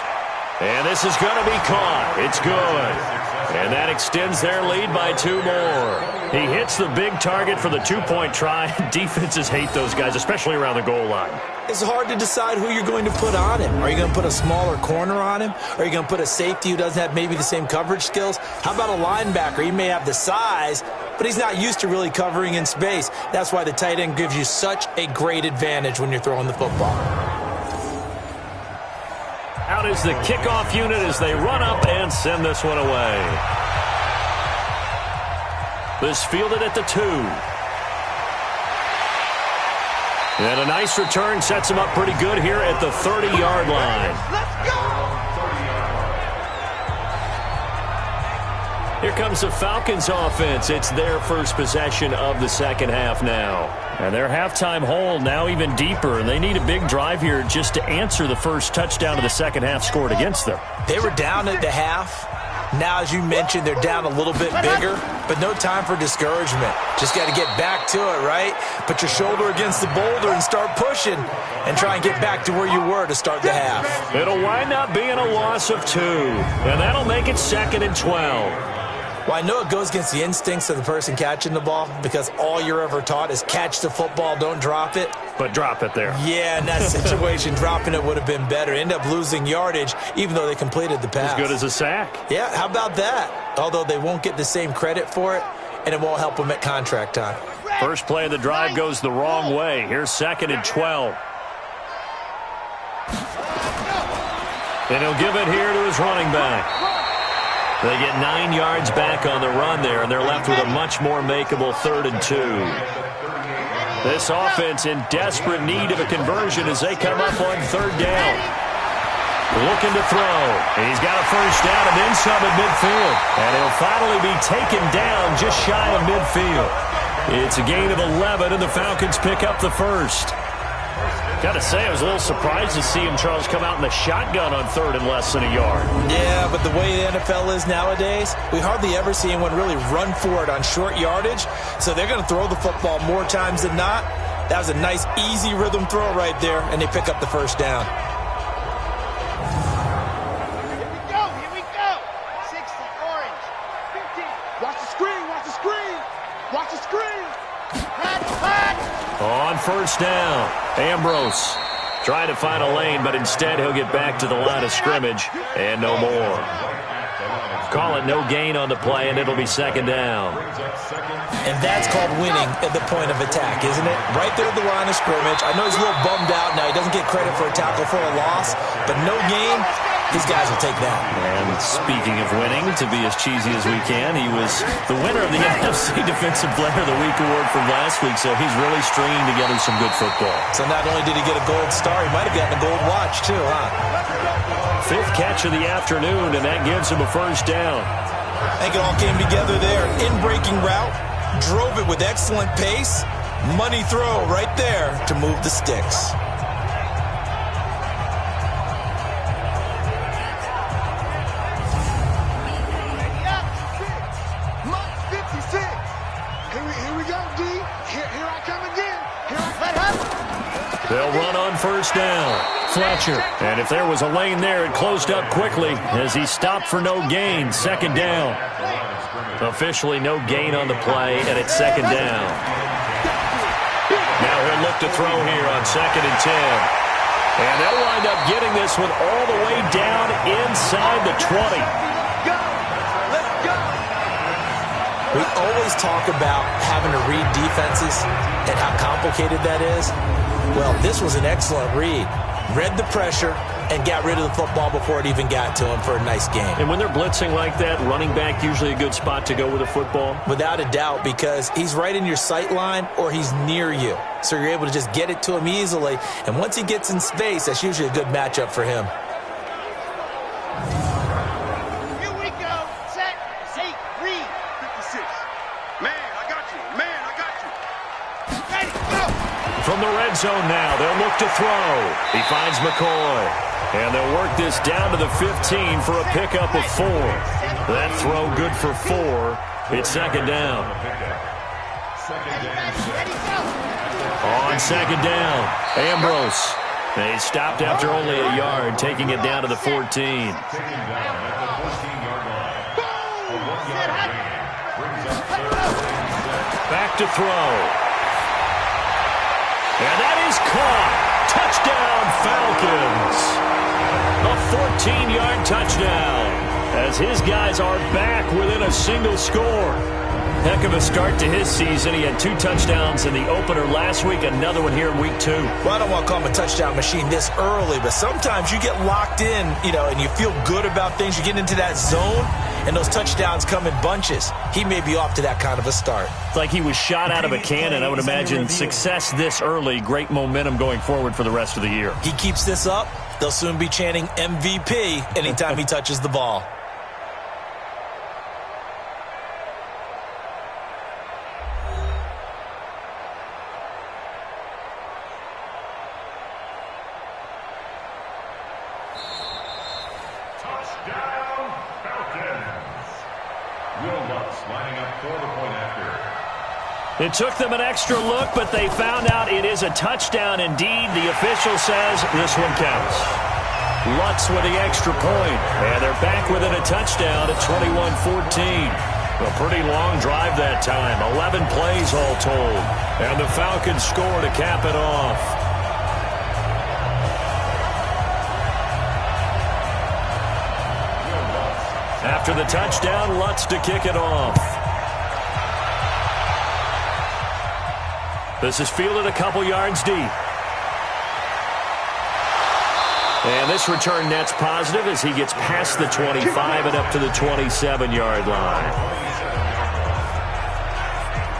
And this is going to be caught. It's good. And that extends their lead by 2 more. He hits the big target for the 2-point try. Defenses hate those guys, especially around the goal line. It's hard to decide who you're going to put on him. Are you going to put a smaller corner on him? Or are you going to put a safety who doesn't have maybe the same coverage skills? How about a linebacker? He may have the size, but he's not used to really covering in space. That's why the tight end gives you such a great advantage when you're throwing the football. Out is the kickoff unit as they run up and send this one away. This fielded at the 2. And a nice return sets him up pretty good here at the 30-yard line. Let's go! Here comes the Falcons offense. It's their first possession of the 2nd half now. And their halftime hole now even deeper. And they need a big drive here just to answer the first touchdown of the 2nd half scored against them. They were down at the half. Now, as you mentioned, they're down a little bit bigger, but no time for discouragement. Just got to get back to it, right? Put your shoulder against the boulder and start pushing and try and get back to where you were to start the half. It'll wind up being a loss of 2. And that'll make it 2nd and 12. Well, I know it goes against the instincts of the person catching the ball because all you're ever taught is catch the football, don't drop it. But drop it there. Yeah, in that situation, dropping it would have been better. End up losing yardage, even though they completed the pass. As good as a sack. Yeah, how about that? Although they won't get the same credit for it, and it won't help them at contract time. First play of the drive goes the wrong way. Here's 2nd and 12. And he'll give it here to his running back. They get 9 yards back on the run there, and they're left with a much more makeable 3rd and 2. This offense in desperate need of a conversion as they come up on 3rd down. Looking to throw. He's got a first down and then some at midfield. And he'll finally be taken down just shy of midfield. It's a gain of 11, and the Falcons pick up the first. Got to say, I was a little surprised to see him, Charles, come out in the shotgun on 3rd and less than a yard. Yeah, but the way the NFL is nowadays, we hardly ever see anyone really run for it on short yardage. So they're going to throw the football more times than not. That was a nice, easy rhythm throw right there, and they pick up the first down. Here we go. 60, orange. 50. Watch the screen, watch the screen. Watch the screen. Flat. On first down, Ambrose trying to find a lane, but instead he'll get back to the line of scrimmage and no more. Call it no gain on the play, and it'll be 2nd down. And that's called winning at the point of attack, isn't it? Right there at the line of scrimmage. I know he's a little bummed out now. He doesn't get credit for a tackle for a loss, but no gain, these guys will take that. And speaking of winning, to be as cheesy as we can, he was the winner of the NFC Defensive Player of the Week award from last week, so he's really stringing together some good football. So not only did he get a gold star, he might have gotten a gold watch too, huh? 5th catch of the afternoon, and that gives him a first down. I think it all came together there. In-breaking route, drove it with excellent pace. Money throw right there to move the sticks. They'll run on first down. Fletcher. And if there was a lane there, it closed up quickly as he stopped for no gain. Second down. Officially no gain on the play, and it's second down. Now he'll look to throw here on 2nd and 10. And they'll wind up getting this one all the way down inside the 20. We always talk about having to read defenses and how complicated that is. Well, this was an excellent read. Read the pressure and got rid of the football before it even got to him for a nice game. And when they're blitzing like that, running back usually a good spot to go with a football? Without a doubt, because he's right in your sight line or he's near you. So you're able to just get it to him easily. And once he gets in space, that's usually a good matchup for him. Here we go. Set. Safe. Read. 56. Man, I got you. Man, I got you. Ready, go. From the red zone now, they'll look to throw. He finds McCoy. And they'll work this down to the 15 for a pickup of 4. That throw good for 4. It's second down. On second down, Ambrose. And he stopped after only a yard, taking it down to the 14. Back to throw. And that is caught. Touchdown, Falcons. A 14-yard touchdown as his guys are back within a single score. Heck of a start to his season. He had 2 touchdowns in the opener last week, another one here in week 2. Well, I don't want to call him a touchdown machine this early, but sometimes you get locked in, and you feel good about things. You get into that zone, and those touchdowns come in bunches. He may be off to that kind of a start. It's like he was shot out of a cannon. I would imagine success this early, great momentum going forward for the rest of the year. He keeps this up, they'll soon be chanting MVP anytime he touches the ball. It took them an extra look, but they found out it is a touchdown indeed. The official says this one counts. Lutz with the extra point, and they're back within a touchdown at 21-14. A pretty long drive that time, 11 plays all told. And the Falcons score to cap it off. After the touchdown, Lutz to kick it off. This is fielded a couple yards deep. And this return net's positive as he gets past the 25 and up to the 27-yard line.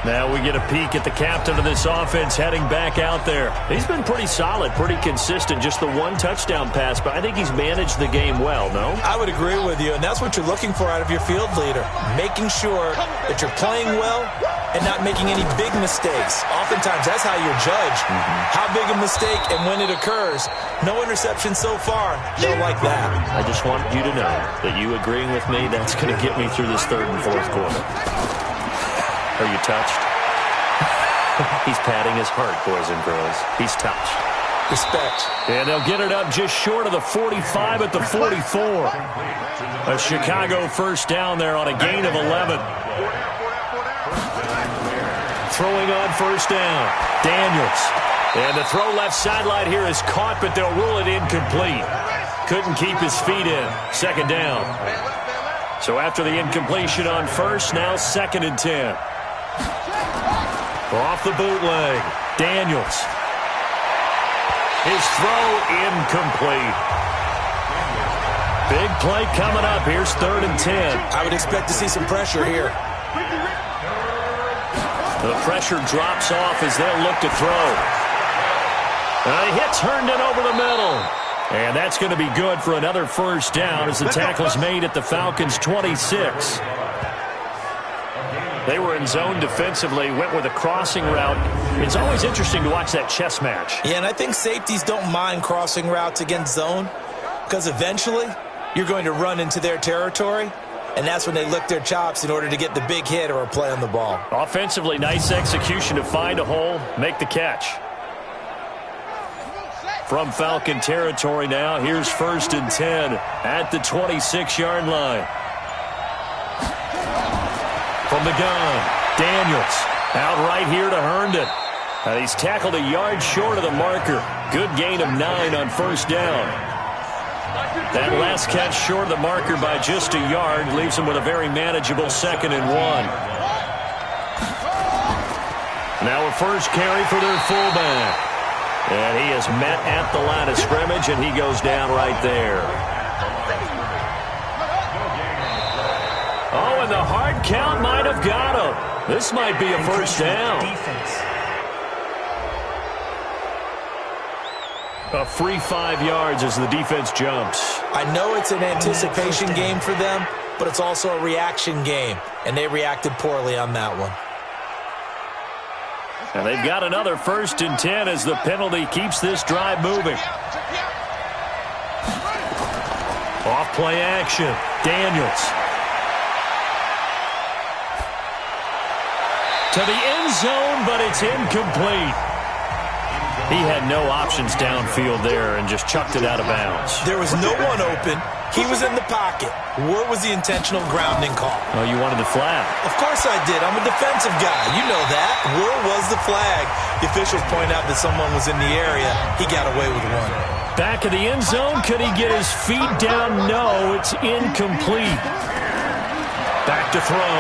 Now we get a peek at the captain of this offense heading back out there. He's been pretty solid, pretty consistent, just the 1 touchdown pass, but I think he's managed the game well, no? I would agree with you, and that's what you're looking for out of your field leader, making sure that you're playing well and not making any big mistakes. Oftentimes, that's how you're judged. How big a mistake and when it occurs. No interception so far. Don't like that. I just want you to know that you agreeing with me, that's going to get me through this 3rd and 4th quarter. Are you touched? He's patting his heart, boys and girls. He's touched. Respect. And they'll get it up just short of the 45 at the 44. A Chicago first down there on a gain of 11. Throwing on first down, Daniels. And the throw left sideline here is caught, but they'll rule it incomplete. Couldn't keep his feet in. Second down. So after the incompletion on first, now 2nd and 10. Off the bootleg, Daniels. His throw incomplete. Big play coming up. Here's 3rd and 10. I would expect to see some pressure here. The pressure drops off as they'll look to throw. A hit turned it over the middle. And that's going to be good for another first down as the tackle's made at the Falcons' 26. They were in zone defensively, went with a crossing route. It's always interesting to watch that chess match. Yeah, and I think safeties don't mind crossing routes against zone because eventually you're going to run into their territory. And that's when they lick their chops in order to get the big hit or a play on the ball. Offensively, nice execution to find a hole, make the catch. from Falcon territory now. Here's 1st and 10 at the 26-yard line. From the gun, Daniels out right here to Herndon. And he's tackled a yard short of the marker. Good gain of 9 on 1st down. That last catch short of the marker by just a yard leaves him with a very manageable 2nd and 1. Now a first carry for their fullback. And he is met at the line of scrimmage, and he goes down right there. Oh, and the hard count might have got him. This might be a 1st down. A free 5 yards as the defense jumps. I know it's an anticipation game for them, but it's also a reaction game, and they reacted poorly on that one. And they've got another 1st and 10 as the penalty keeps this drive moving. Off play action. Daniels. To the end zone, but it's incomplete. He had no options downfield there and just chucked it out of bounds. There was no one open. He was in the pocket. Where was the intentional grounding call? Oh, you wanted the flag. Of course I did. I'm a defensive guy. You know that. Where was the flag? The officials point out that someone was in the area. He got away with one. Back of the end zone. Could he get his feet down? No, it's incomplete. Back to throw.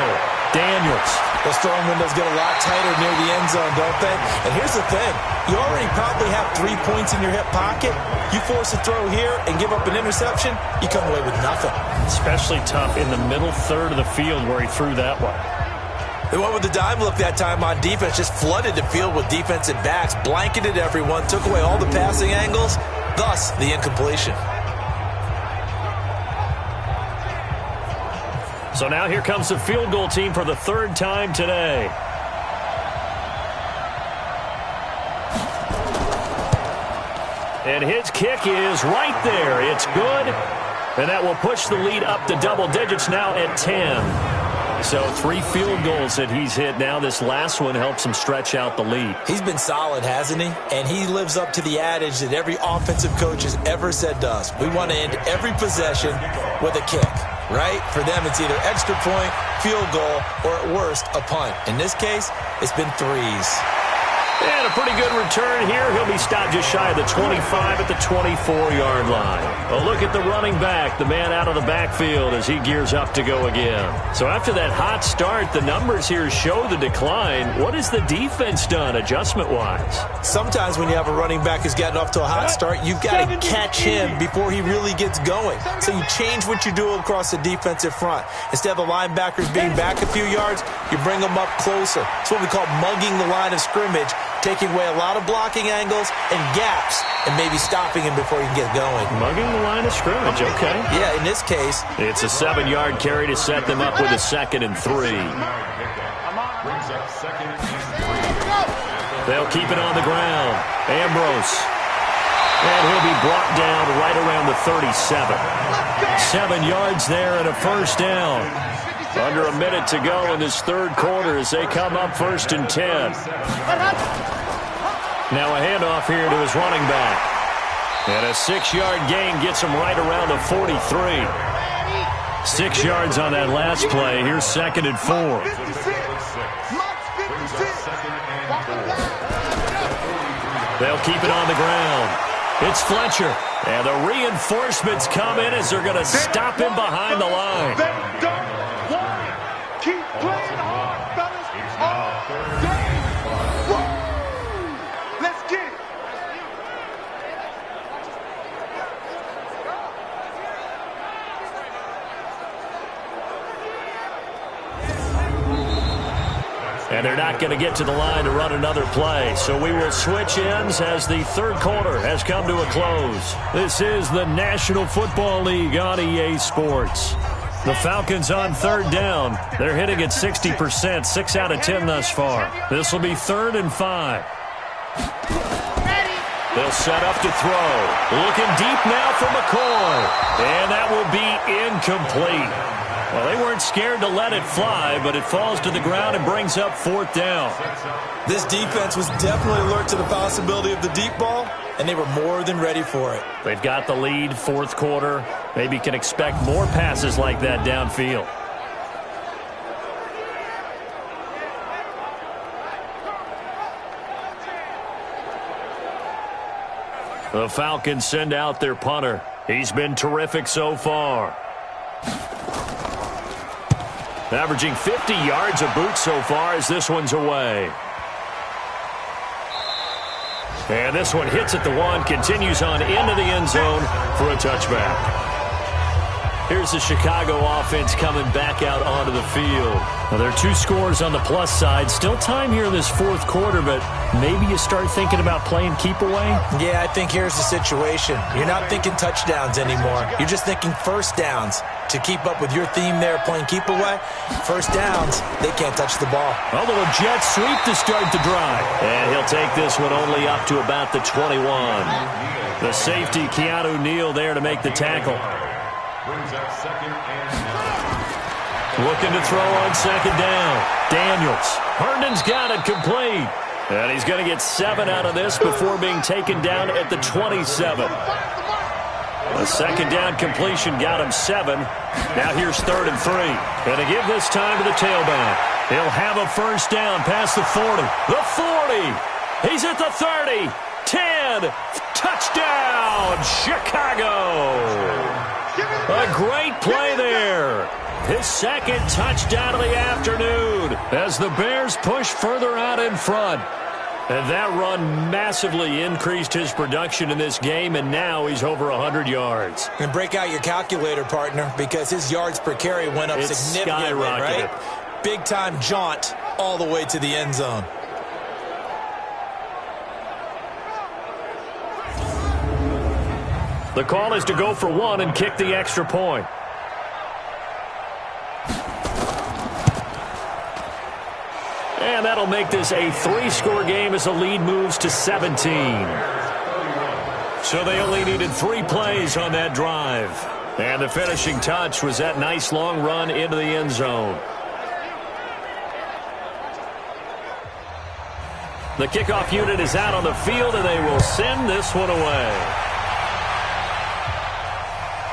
Daniels. Those throwing windows get a lot tighter near the end zone, don't they? And here's the thing. You already probably have 3 points in your hip pocket. You force a throw here and give up an interception, you come away with nothing. Especially tough in the middle third of the field where he threw that one. They went with the dime look that time on defense, just flooded the field with defensive backs, blanketed everyone, took away all the passing angles, thus the incompletion. So now here comes the field goal team for the 3rd time today. And his kick is right there. It's good. And that will push the lead up to double digits now at 10. So 3 field goals that he's hit now. This last one helps him stretch out the lead. He's been solid, hasn't he? And he lives up to the adage that every offensive coach has ever said to us. We want to end every possession with a kick, right? For them, it's either extra point, field goal, or at worst, a punt. In this case, it's been 3s. And a pretty good return here. He'll be stopped just shy of the 25 at the 24-yard line. A look at the running back, the man out of the backfield as he gears up to go again. So after that hot start, the numbers here show the decline. What has the defense done adjustment-wise? Sometimes when you have a running back who's gotten off to a hot start, you've got to catch him before he really gets going. So you change what you do across the defensive front. Instead of the linebackers being back a few yards, you bring them up closer. It's what we call mugging the line of scrimmage, taking away a lot of blocking angles and gaps and maybe stopping him before he can get going. Mugging the line of scrimmage, okay. Yeah, in this case. It's a 7-yard carry to set them up with a 2nd and 3. They'll keep it on the ground. Ambrose. And he'll be brought down right around the 37. 7 yards there and a 1st down. Under a minute to go in this 3rd quarter as they come up 1st and 10. Now a handoff here to his running back. And a 6-yard gain gets him right around the 43. 6 yards on that last play. Here's 2nd and 4. They'll keep it on the ground. It's Fletcher. And the reinforcements come in as they're going to stop him behind the line. Keep playing hard, fellas. All day. Woo! Let's get it. And they're not going to get to the line to run another play. So we will switch ends as the 3rd quarter has come to a close. This is the National Football League on EA Sports. The Falcons on 3rd down. They're hitting at 60%, 6 out of 10 thus far. This will be 3rd and 5. They'll set up to throw. Looking deep now for McCoy. And that will be incomplete. Well, they weren't scared to let it fly, but it falls to the ground and brings up 4th down. This defense was definitely alert to the possibility of the deep ball, and they were more than ready for it. They've got the lead, 4th quarter. Maybe can expect more passes like that downfield. The Falcons send out their punter. He's been terrific so far. Averaging 50 yards a boot so far as this one's away. And this one hits at the 1, continues on into the end zone for a touchback. Here's the Chicago offense coming back out onto the field. Well, there are 2 scores on the plus side. Still time here in this 4th quarter, but maybe you start thinking about playing keep away? Yeah, I think here's the situation. You're not thinking touchdowns anymore. You're just thinking first downs. To keep up with your theme there, playing keep away, first downs, they can't touch the ball. A little jet sweep to start the drive. And he'll take this one only up to about the 21. The safety, Keanu Neal, there to make the tackle. Looking to throw on 2nd down. Daniels. Herndon's got it complete. And he's going to get 7 out of this before being taken down at the 27. A 2nd down completion got him 7. Now here's 3rd and 3. And to give this time to the tailback. He'll have a first down past the 40. The 40. He's at the 30. 10. Touchdown, Chicago. A great play there. His 2nd touchdown of the afternoon as the Bears push further out in front. And that run massively increased his production in this game, and now he's over 100 yards. And break out your calculator, partner, because his yards per carry went up significantly, skyrocketed. right? Big-time jaunt all the way to the end zone. The call is to go for 1 and kick the extra point. And that'll make this a 3-score game as the lead moves to 17. So they only needed 3 plays on that drive. And the finishing touch was that nice long run into the end zone. The kickoff unit is out on the field, and they will send this one away.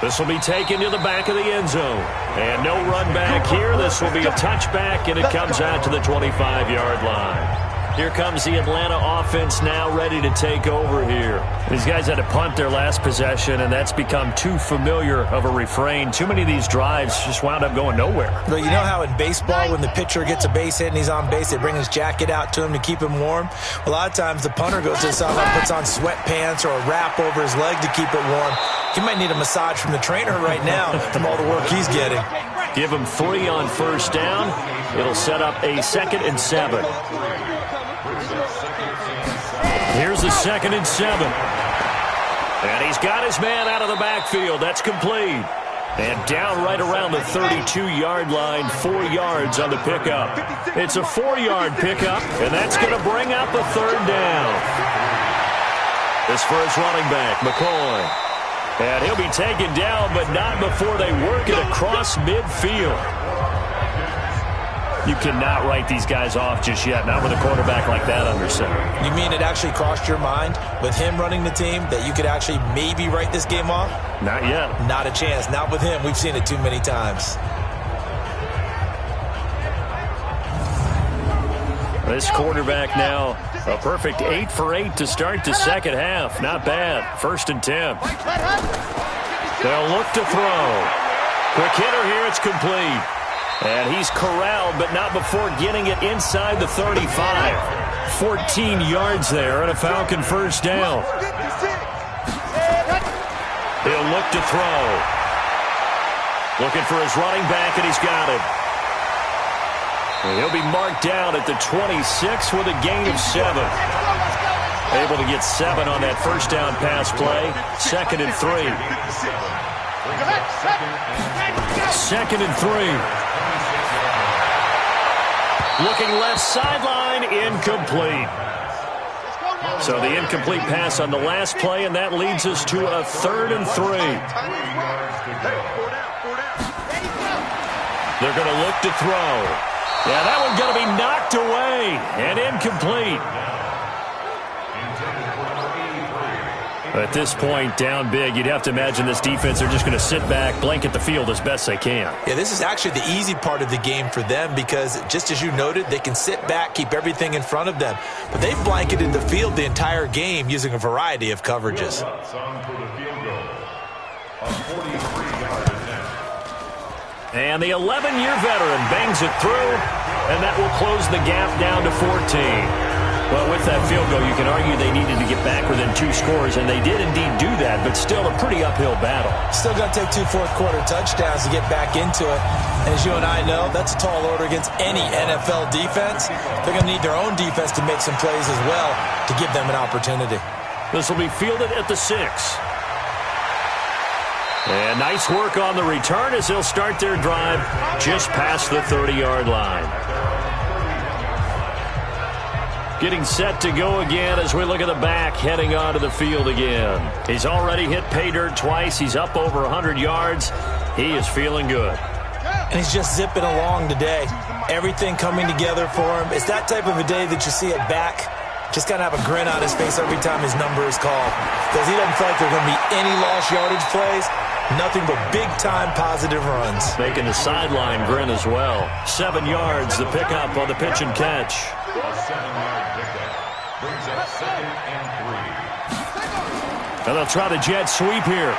This will be taken to the back of the end zone. And no run back here. This will be a touchback, and it comes out to the 25-yard line. Here comes the Atlanta offense now ready to take over here. These guys had to punt their last possession, and that's become too familiar of a refrain. Too many of these drives just wound up going nowhere. But you know how in baseball, when the pitcher gets a base hit and he's on base, they bring his jacket out to him to keep him warm? A lot of times the punter goes to the sideline, puts on sweatpants or a wrap over his leg to keep it warm. He might need a massage from the trainer right now from all the work he's getting. Give him 3 on first down. It'll set up a 2nd and 7. Here's the 2nd and 7. And he's got his man out of the backfield. That's complete. And down right around the 32-yard line, 4 yards on the pickup. It's a 4-yard pickup, and that's going to bring up a 3rd down. This for his running back, McCoy. And he'll be taken down, but not before they work it across midfield. You cannot write these guys off just yet, not with a quarterback like that under center. You mean it actually crossed your mind with him running the team that you could actually maybe write this game off? Not yet. Not a chance. Not with him. We've seen it too many times. This quarterback now, a perfect 8 for 8 to start the second half. Not bad. 1st and 10. They'll look to throw. Quick hitter here. It's complete. And he's corralled, but not before getting it inside the 35. 14 yards there and a Falcon first down. He'll look to throw. Looking for his running back, and he's got it. And he'll be marked down at the 26 with a gain of 7. Able to get 7 on that first down pass play. 2nd and 3. 2nd and 3. Looking left sideline, incomplete. So the incomplete pass on the last play, and that leads us to a 3rd and 3. They're going to look to throw. Yeah, that one's going to be knocked away and incomplete. At this point, down big, you'd have to imagine this defense, they're just going to sit back, blanket the field as best they can. Yeah, this is actually the easy part of the game for them because, just as you noted, they can sit back, keep everything in front of them. But they've blanketed the field the entire game using a variety of coverages. And the 11-year veteran bangs it through, and that will close the gap down to 14. Well, with that field goal, you can argue they needed to get back within 2 scores, and they did indeed do that, but still a pretty uphill battle. Still going to take 2 fourth-quarter touchdowns to get back into it. And as you and I know, that's a tall order against any NFL defense. They're going to need their own defense to make some plays as well to give them an opportunity. This will be fielded at the 6. And nice work on the return as they'll start their drive just past the 30-yard line. Getting set to go again as we look at the back heading onto the field again. He's already hit pay dirt twice. He's up over 100 yards. He is feeling good. And he's just zipping along today. Everything coming together for him. It's that type of a day that you see it back. Just kind of have a grin on his face every time his number is called. Because he doesn't feel like there are going to be any lost yardage plays. Nothing but big-time positive runs. Making the sideline grin as well. 7 yards, the pickup on the pitch and catch. A 7-yard pickup brings up 2nd and 3. And they'll try the jet sweep here.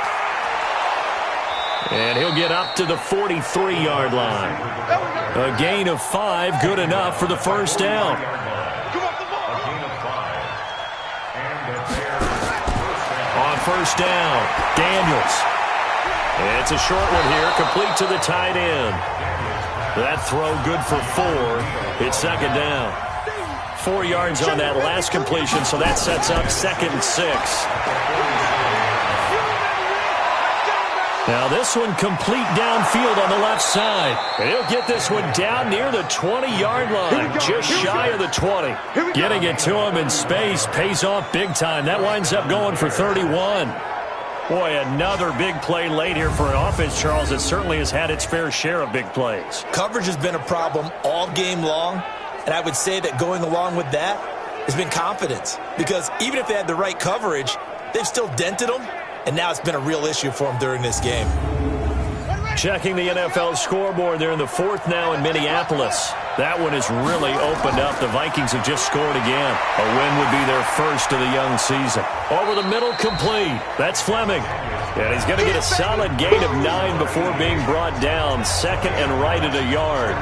And he'll get up to the 43-yard line. A gain of 5, good enough for the first down. A gain of 5. And the Bears On first down, Daniels. It's a short one here, complete to the tight end. That throw good for 4. It's 2nd down. 4 yards on that last completion, so that sets up 2nd and 6. Now this one complete downfield on the left side. And he'll get this one down near the 20-yard line, just shy of the 20. Getting it to him in space pays off big time. That winds up going for 31. Boy, another big play late here for an offense, Charles, that certainly has had its fair share of big plays. Coverage has been a problem all game long, and I would say that going along with that has been confidence. Because even if they had the right coverage, they've still dented them, and now it's been a real issue for them during this game. Checking the NFL scoreboard, they're in the 4th now in Minneapolis. That one has really opened up. The Vikings have just scored again. A win would be their first of the young season. Over the middle, complete. That's Fleming. And he's going to get a solid gain of 9 before being brought down. 2nd and right at a yard.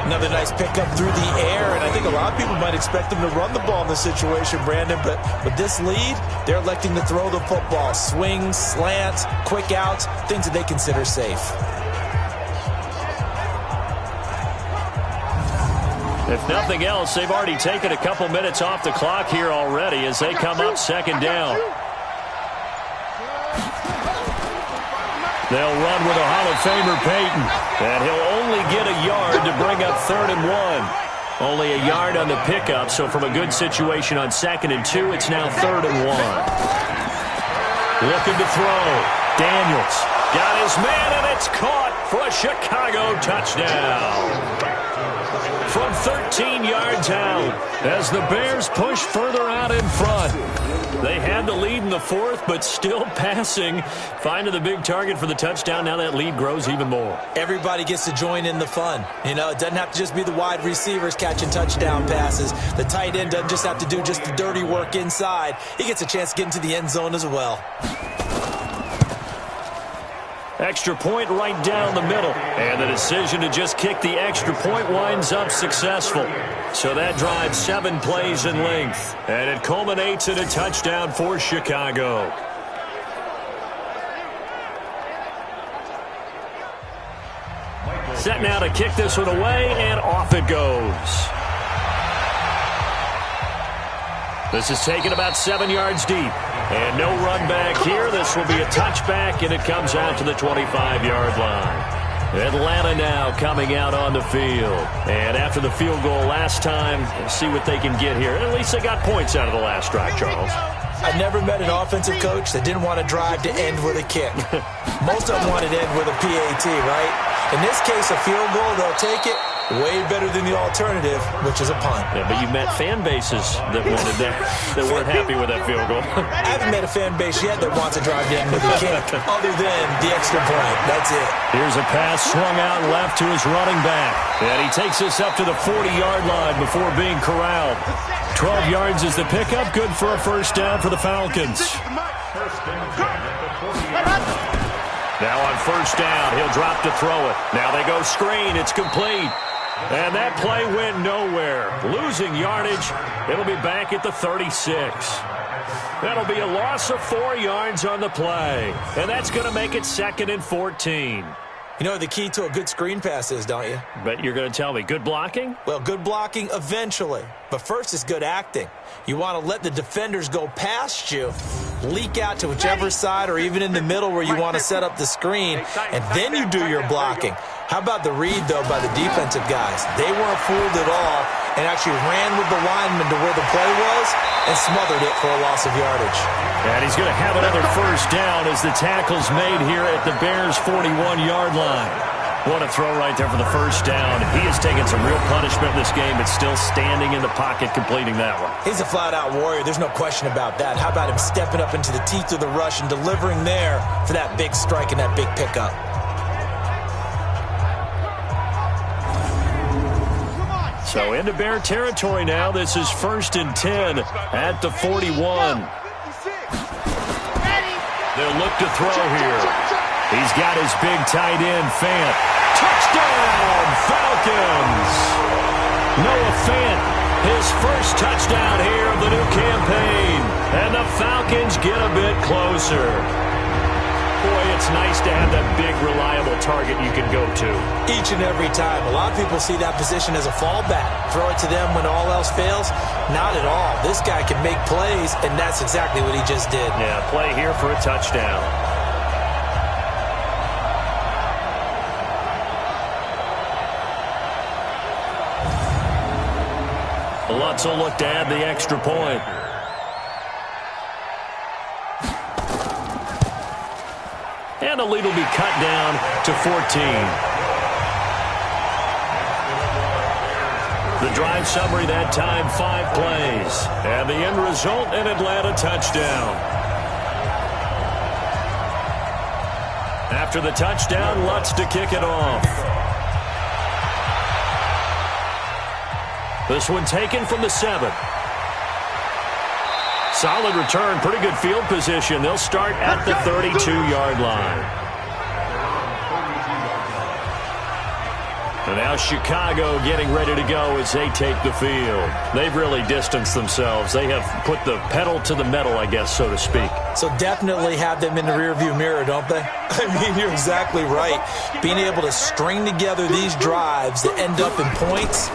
Another nice pickup through the air, and I think a lot of people might expect them to run the ball in this situation, Brandon, but with this lead, they're electing to throw the football. Swings, slants, quick outs, things that they consider safe. If nothing else, they've already taken a couple minutes off the clock here already as they come up 2nd down. They'll run with a Hall of Famer, Peyton. And he'll only get a yard to bring up 3rd and 1. Only a yard on the pickup, so from a good situation on 2nd and 2, it's now 3rd and 1. Looking to throw. Daniels got his man, and it's caught for a Chicago touchdown. From 13 yards out as the Bears push further out in front. They had the lead in the 4th, but still passing. Finding the big target for the touchdown. Now that lead grows even more. Everybody gets to join in the fun. You know, it doesn't have to just be the wide receivers catching touchdown passes. The tight end doesn't just have to do just the dirty work inside. He gets a chance to get into the end zone as well. Extra point right down the middle. And the decision to just kick the extra point winds up successful. So that drives 7 plays in length. And it culminates in a touchdown for Chicago. Set now to kick this one away, and off it goes. This is taken about 7 yards deep. And no run back here. This will be a touchback, and it comes out to the 25-yard line. Atlanta now coming out on the field. And after the field goal last time, we'll see what they can get here. At least they got points out of the last drive, Charles. I never met an offensive coach that didn't want to drive to end with a kick. Most of them wanted to end with a PAT, right? In this case, a field goal, they'll take it. Way better than the alternative, which is a punt. Yeah, but you met fan bases that wanted that weren't happy with that field goal. I haven't met a fan base yet that wants to drive to end with a kick, other than the extra point. That's it. Here's a pass swung out left to his running back. And he takes us up to the 40-yard line before being corralled. 12 yards is the pickup. Good for a first down for the Falcons. Now on first down, he'll drop to throw it. Now they go screen. It's complete. And that play went nowhere. Losing yardage. It'll be back at the 36. That'll be a loss of 4 yards on the play. And that's going to make it 2nd and 14. You know what the key to a good screen pass is, don't you? But you're going to tell me, good blocking? Well, good blocking eventually. But first is good acting. You want to let the defenders go past you, leak out to whichever side or even in the middle where you want to set up the screen, and then you do your blocking. How about the read, though, by the defensive guys? They weren't fooled at all and actually ran with the lineman to where the play was and smothered it for a loss of yardage. And he's going to have another first down as the tackle's made here at the Bears' 41-yard line. What a throw right there for the first down. He has taken some real punishment in this game, but still standing in the pocket completing that one. He's a flat-out warrior. There's no question about that. How about him stepping up into the teeth of the rush and delivering there for that big strike and that big pickup? So into Bear territory now. This is 1st and 10 at the 41. They'll look to throw here. He's got his big tight end, Fant. Touchdown, Falcons! Noah Fant, his first touchdown here of the new campaign. And the Falcons get a bit closer. Boy, it's nice to have that big, reliable target you can go to. Each and every time. A lot of people see that position as a fallback. Throw it to them when all else fails. Not at all. This guy can make plays, and that's exactly what he just did. Yeah, play here for a touchdown. Lutz will look to add the extra point. And the lead will be cut down to 14. The drive summary that time, 5 plays. And the end result, an Atlanta touchdown. After the touchdown, Lutz to kick it off. This one taken from the 7. Solid return, pretty good field position. They'll start at the 32-yard line. And now Chicago getting ready to go as they take the field. They've really distanced themselves. They have put the pedal to the metal, I guess, so to speak. So definitely have them in the rearview mirror, don't they? I mean, you're exactly right. Being able to string together these drives that end up in points,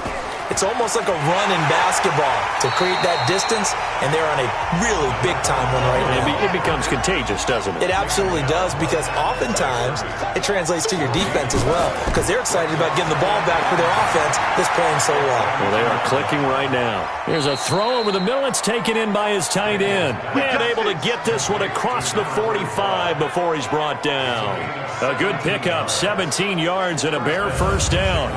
it's almost like a run in basketball to create that distance, and they're on a really big-time one right now. It becomes contagious, doesn't it? It absolutely does, because oftentimes it translates to your defense as well, because they're excited about getting the ball back for their offense that's playing so well. Well, they are clicking right now. Here's a throw over the middle. It's taken in by his tight end. And able to get this one across the 45 before he's brought down. A good pickup, 17 yards and a Bear first down.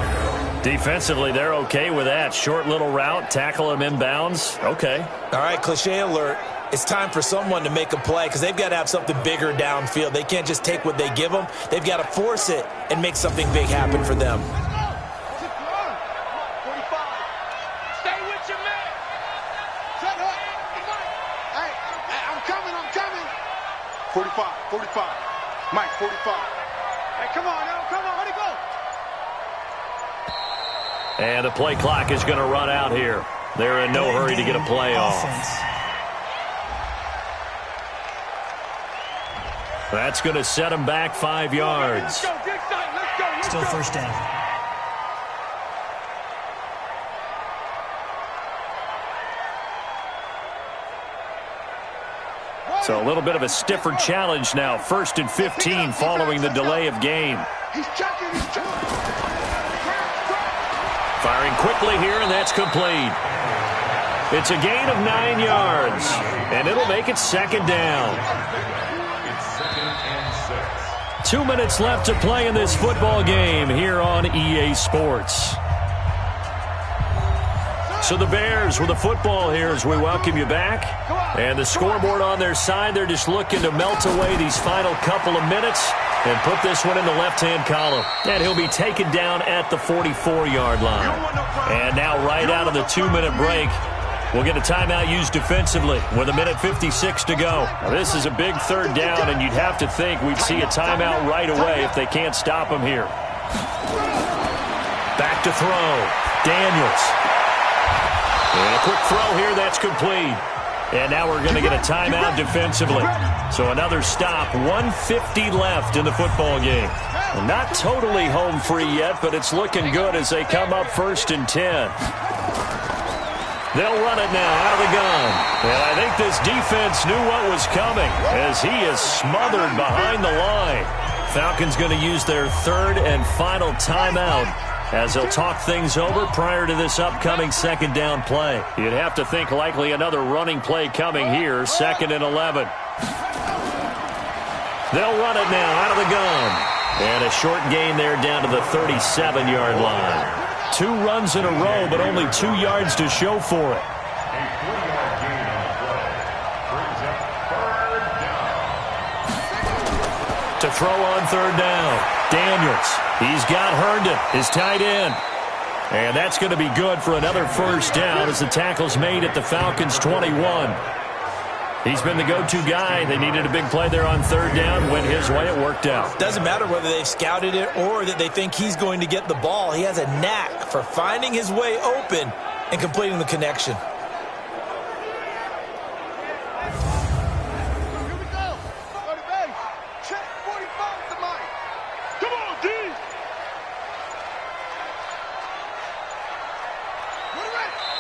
Defensively, they're okay with that. Short little route, tackle him inbounds. Okay. All right, cliche alert. It's time for someone to make a play because they've got to have something bigger downfield. They can't just take what they give them. They've got to force it and make something big happen for them. Stay with your man. Shut up. Hey, I'm coming. 45. Mike, 45. Hey, come on now. Where'd he go? And the play clock is going to run out here. They're in no hurry to get a play off. That's going to set them back 5 yards. Still first down. So a little bit of a stiffer challenge now. 1st and 15 following the delay of game. He's checking. Firing quickly here, and that's complete. It's a gain of 9 yards, and it'll make it second down. It's second and 6. 2 minutes left to play in this football game here on EA Sports. So the Bears with the football here as we welcome you back. And the scoreboard on their side, they're just looking to melt away these final couple of minutes and put this one in the left-hand column. And he'll be taken down at the 44-yard line. And now right out of the 2-minute break, we'll get a timeout used defensively with 1:56 to go. Now, this is a big third down, and you'd have to think we'd see a timeout right away if they can't stop him here. Back to throw. Daniels. And a quick throw here, that's complete. And now we're going to get a timeout defensively. So another stop, 1:50 left in the football game. Well, not totally home free yet, but it's looking good as they come up 1st and 10. They'll run it now out of the gun. And I think this defense knew what was coming as he is smothered behind the line. Falcons going to use their 3rd and final timeout as they'll talk things over prior to this upcoming 2nd down play. You'd have to think likely another running play coming here, 2nd and 11. They'll run it now out of the gun. And a short gain there down to the 37-yard line. 2 runs in a row, but only 2 yards to show for it. A 3-yard gain on the play. Brings up 3rd down. To throw on 3rd down. Daniels. He's got Herndon, his tight end. And that's going to be good for another 1st down as the tackle's made at the Falcons' 21. He's been the go-to guy. They needed a big play there on 3rd down. Went his way. It worked out. Doesn't matter whether they've scouted it or that they think he's going to get the ball. He has a knack for finding his way open and completing the connection.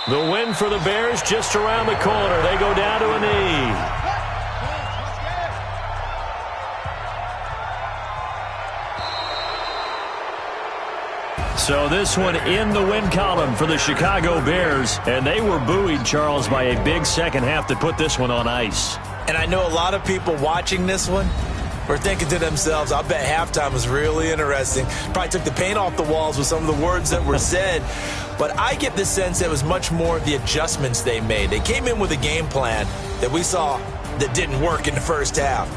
The win for the Bears just around the corner. They go down to a knee. So this one in the win column for the Chicago Bears. And they were buoyed, Charles, by a big second half to put this one on ice. And I know a lot of people watching this one were thinking to themselves, I bet halftime was really interesting. Probably took the paint off the walls with some of the words that were said. But I get the sense it was much more of the adjustments they made. They came in with a game plan that we saw that didn't work in the first half.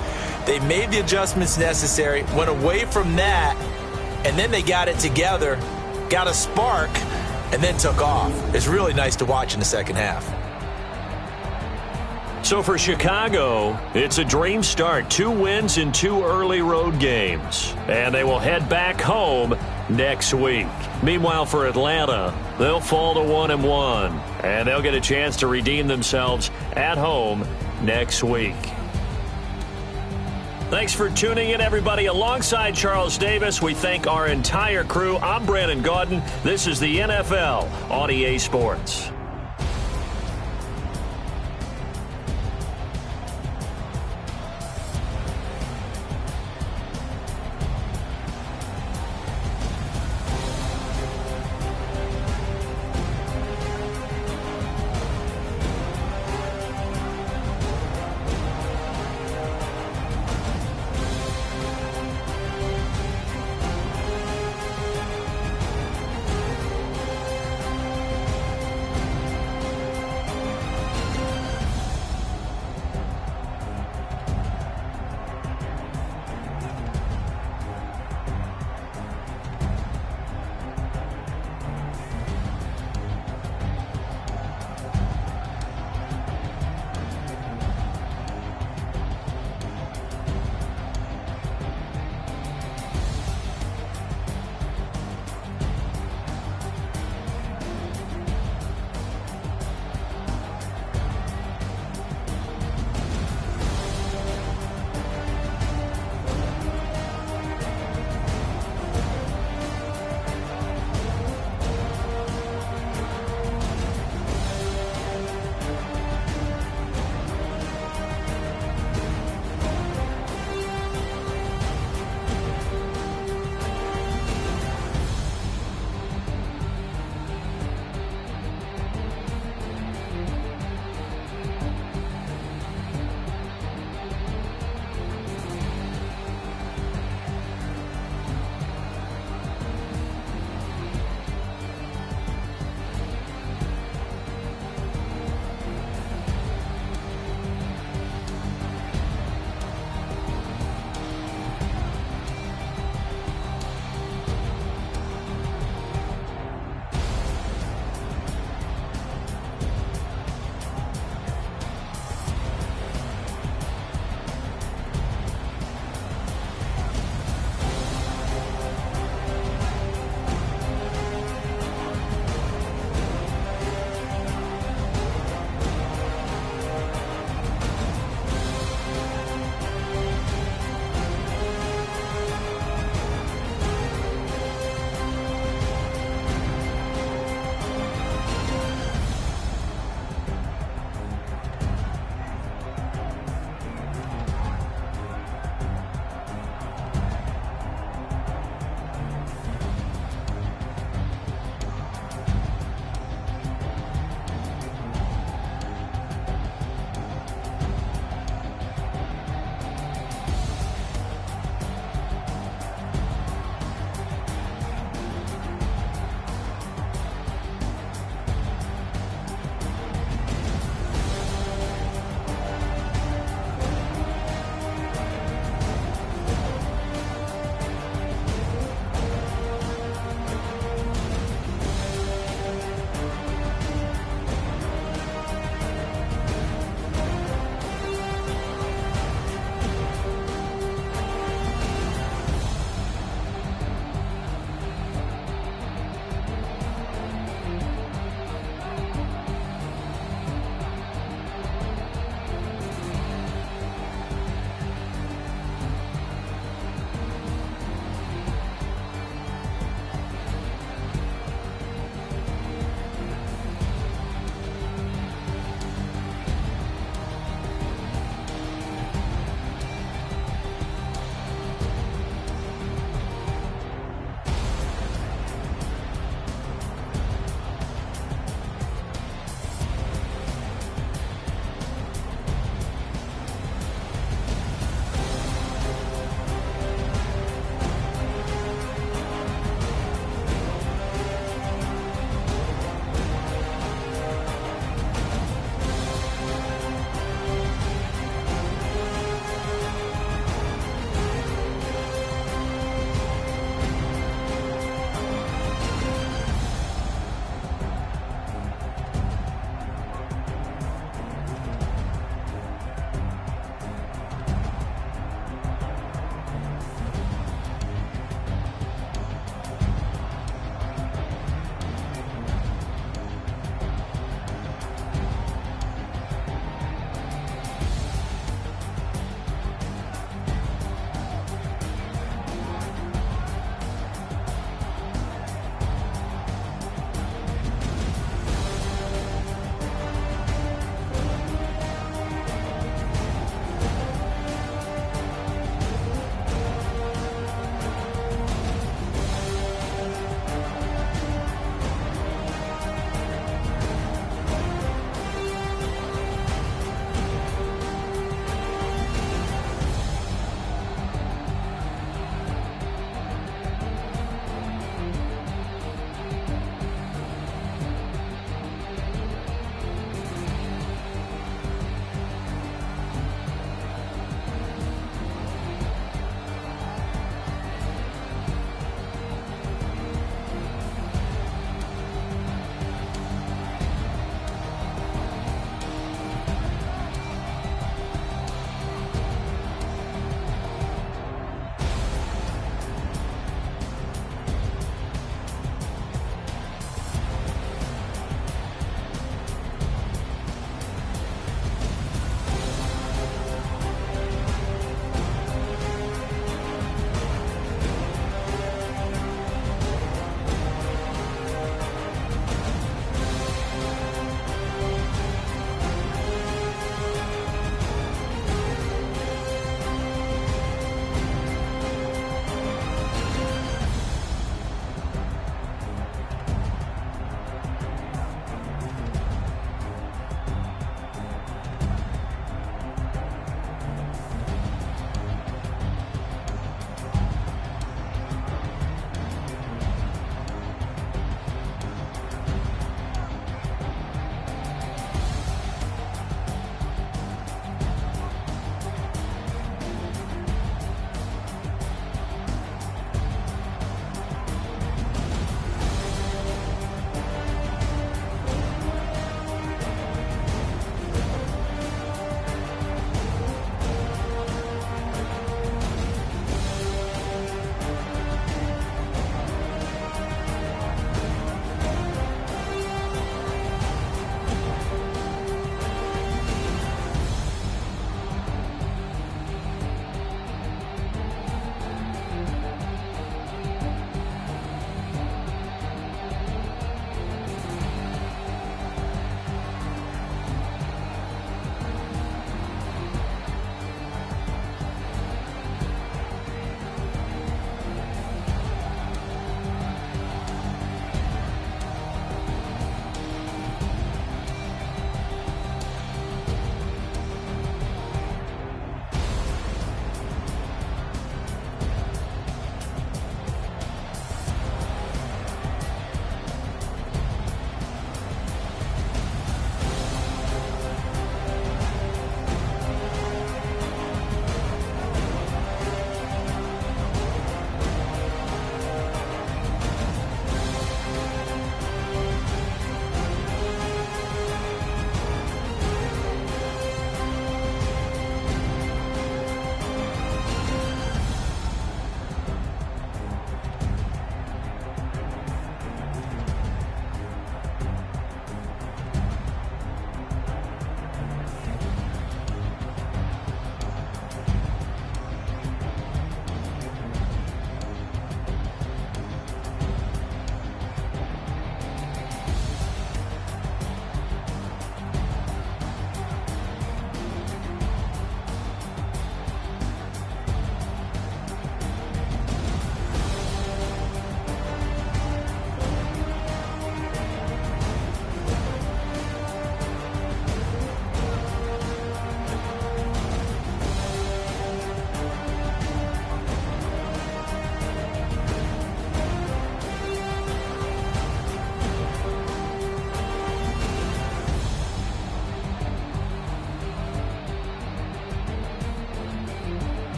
They made the adjustments necessary, went away from that, and then they got it together, got a spark, and then took off. It's really nice to watch in the second half. So for Chicago, it's a dream start. 2 wins in 2 early road games. And they will head back home next week. Meanwhile, for Atlanta, they'll fall to 1-1. And they'll get a chance to redeem themselves at home next week. Thanks for tuning in, everybody. Alongside Charles Davis, we thank our entire crew. I'm Brandon Gaudin. This is the NFL on EA Sports.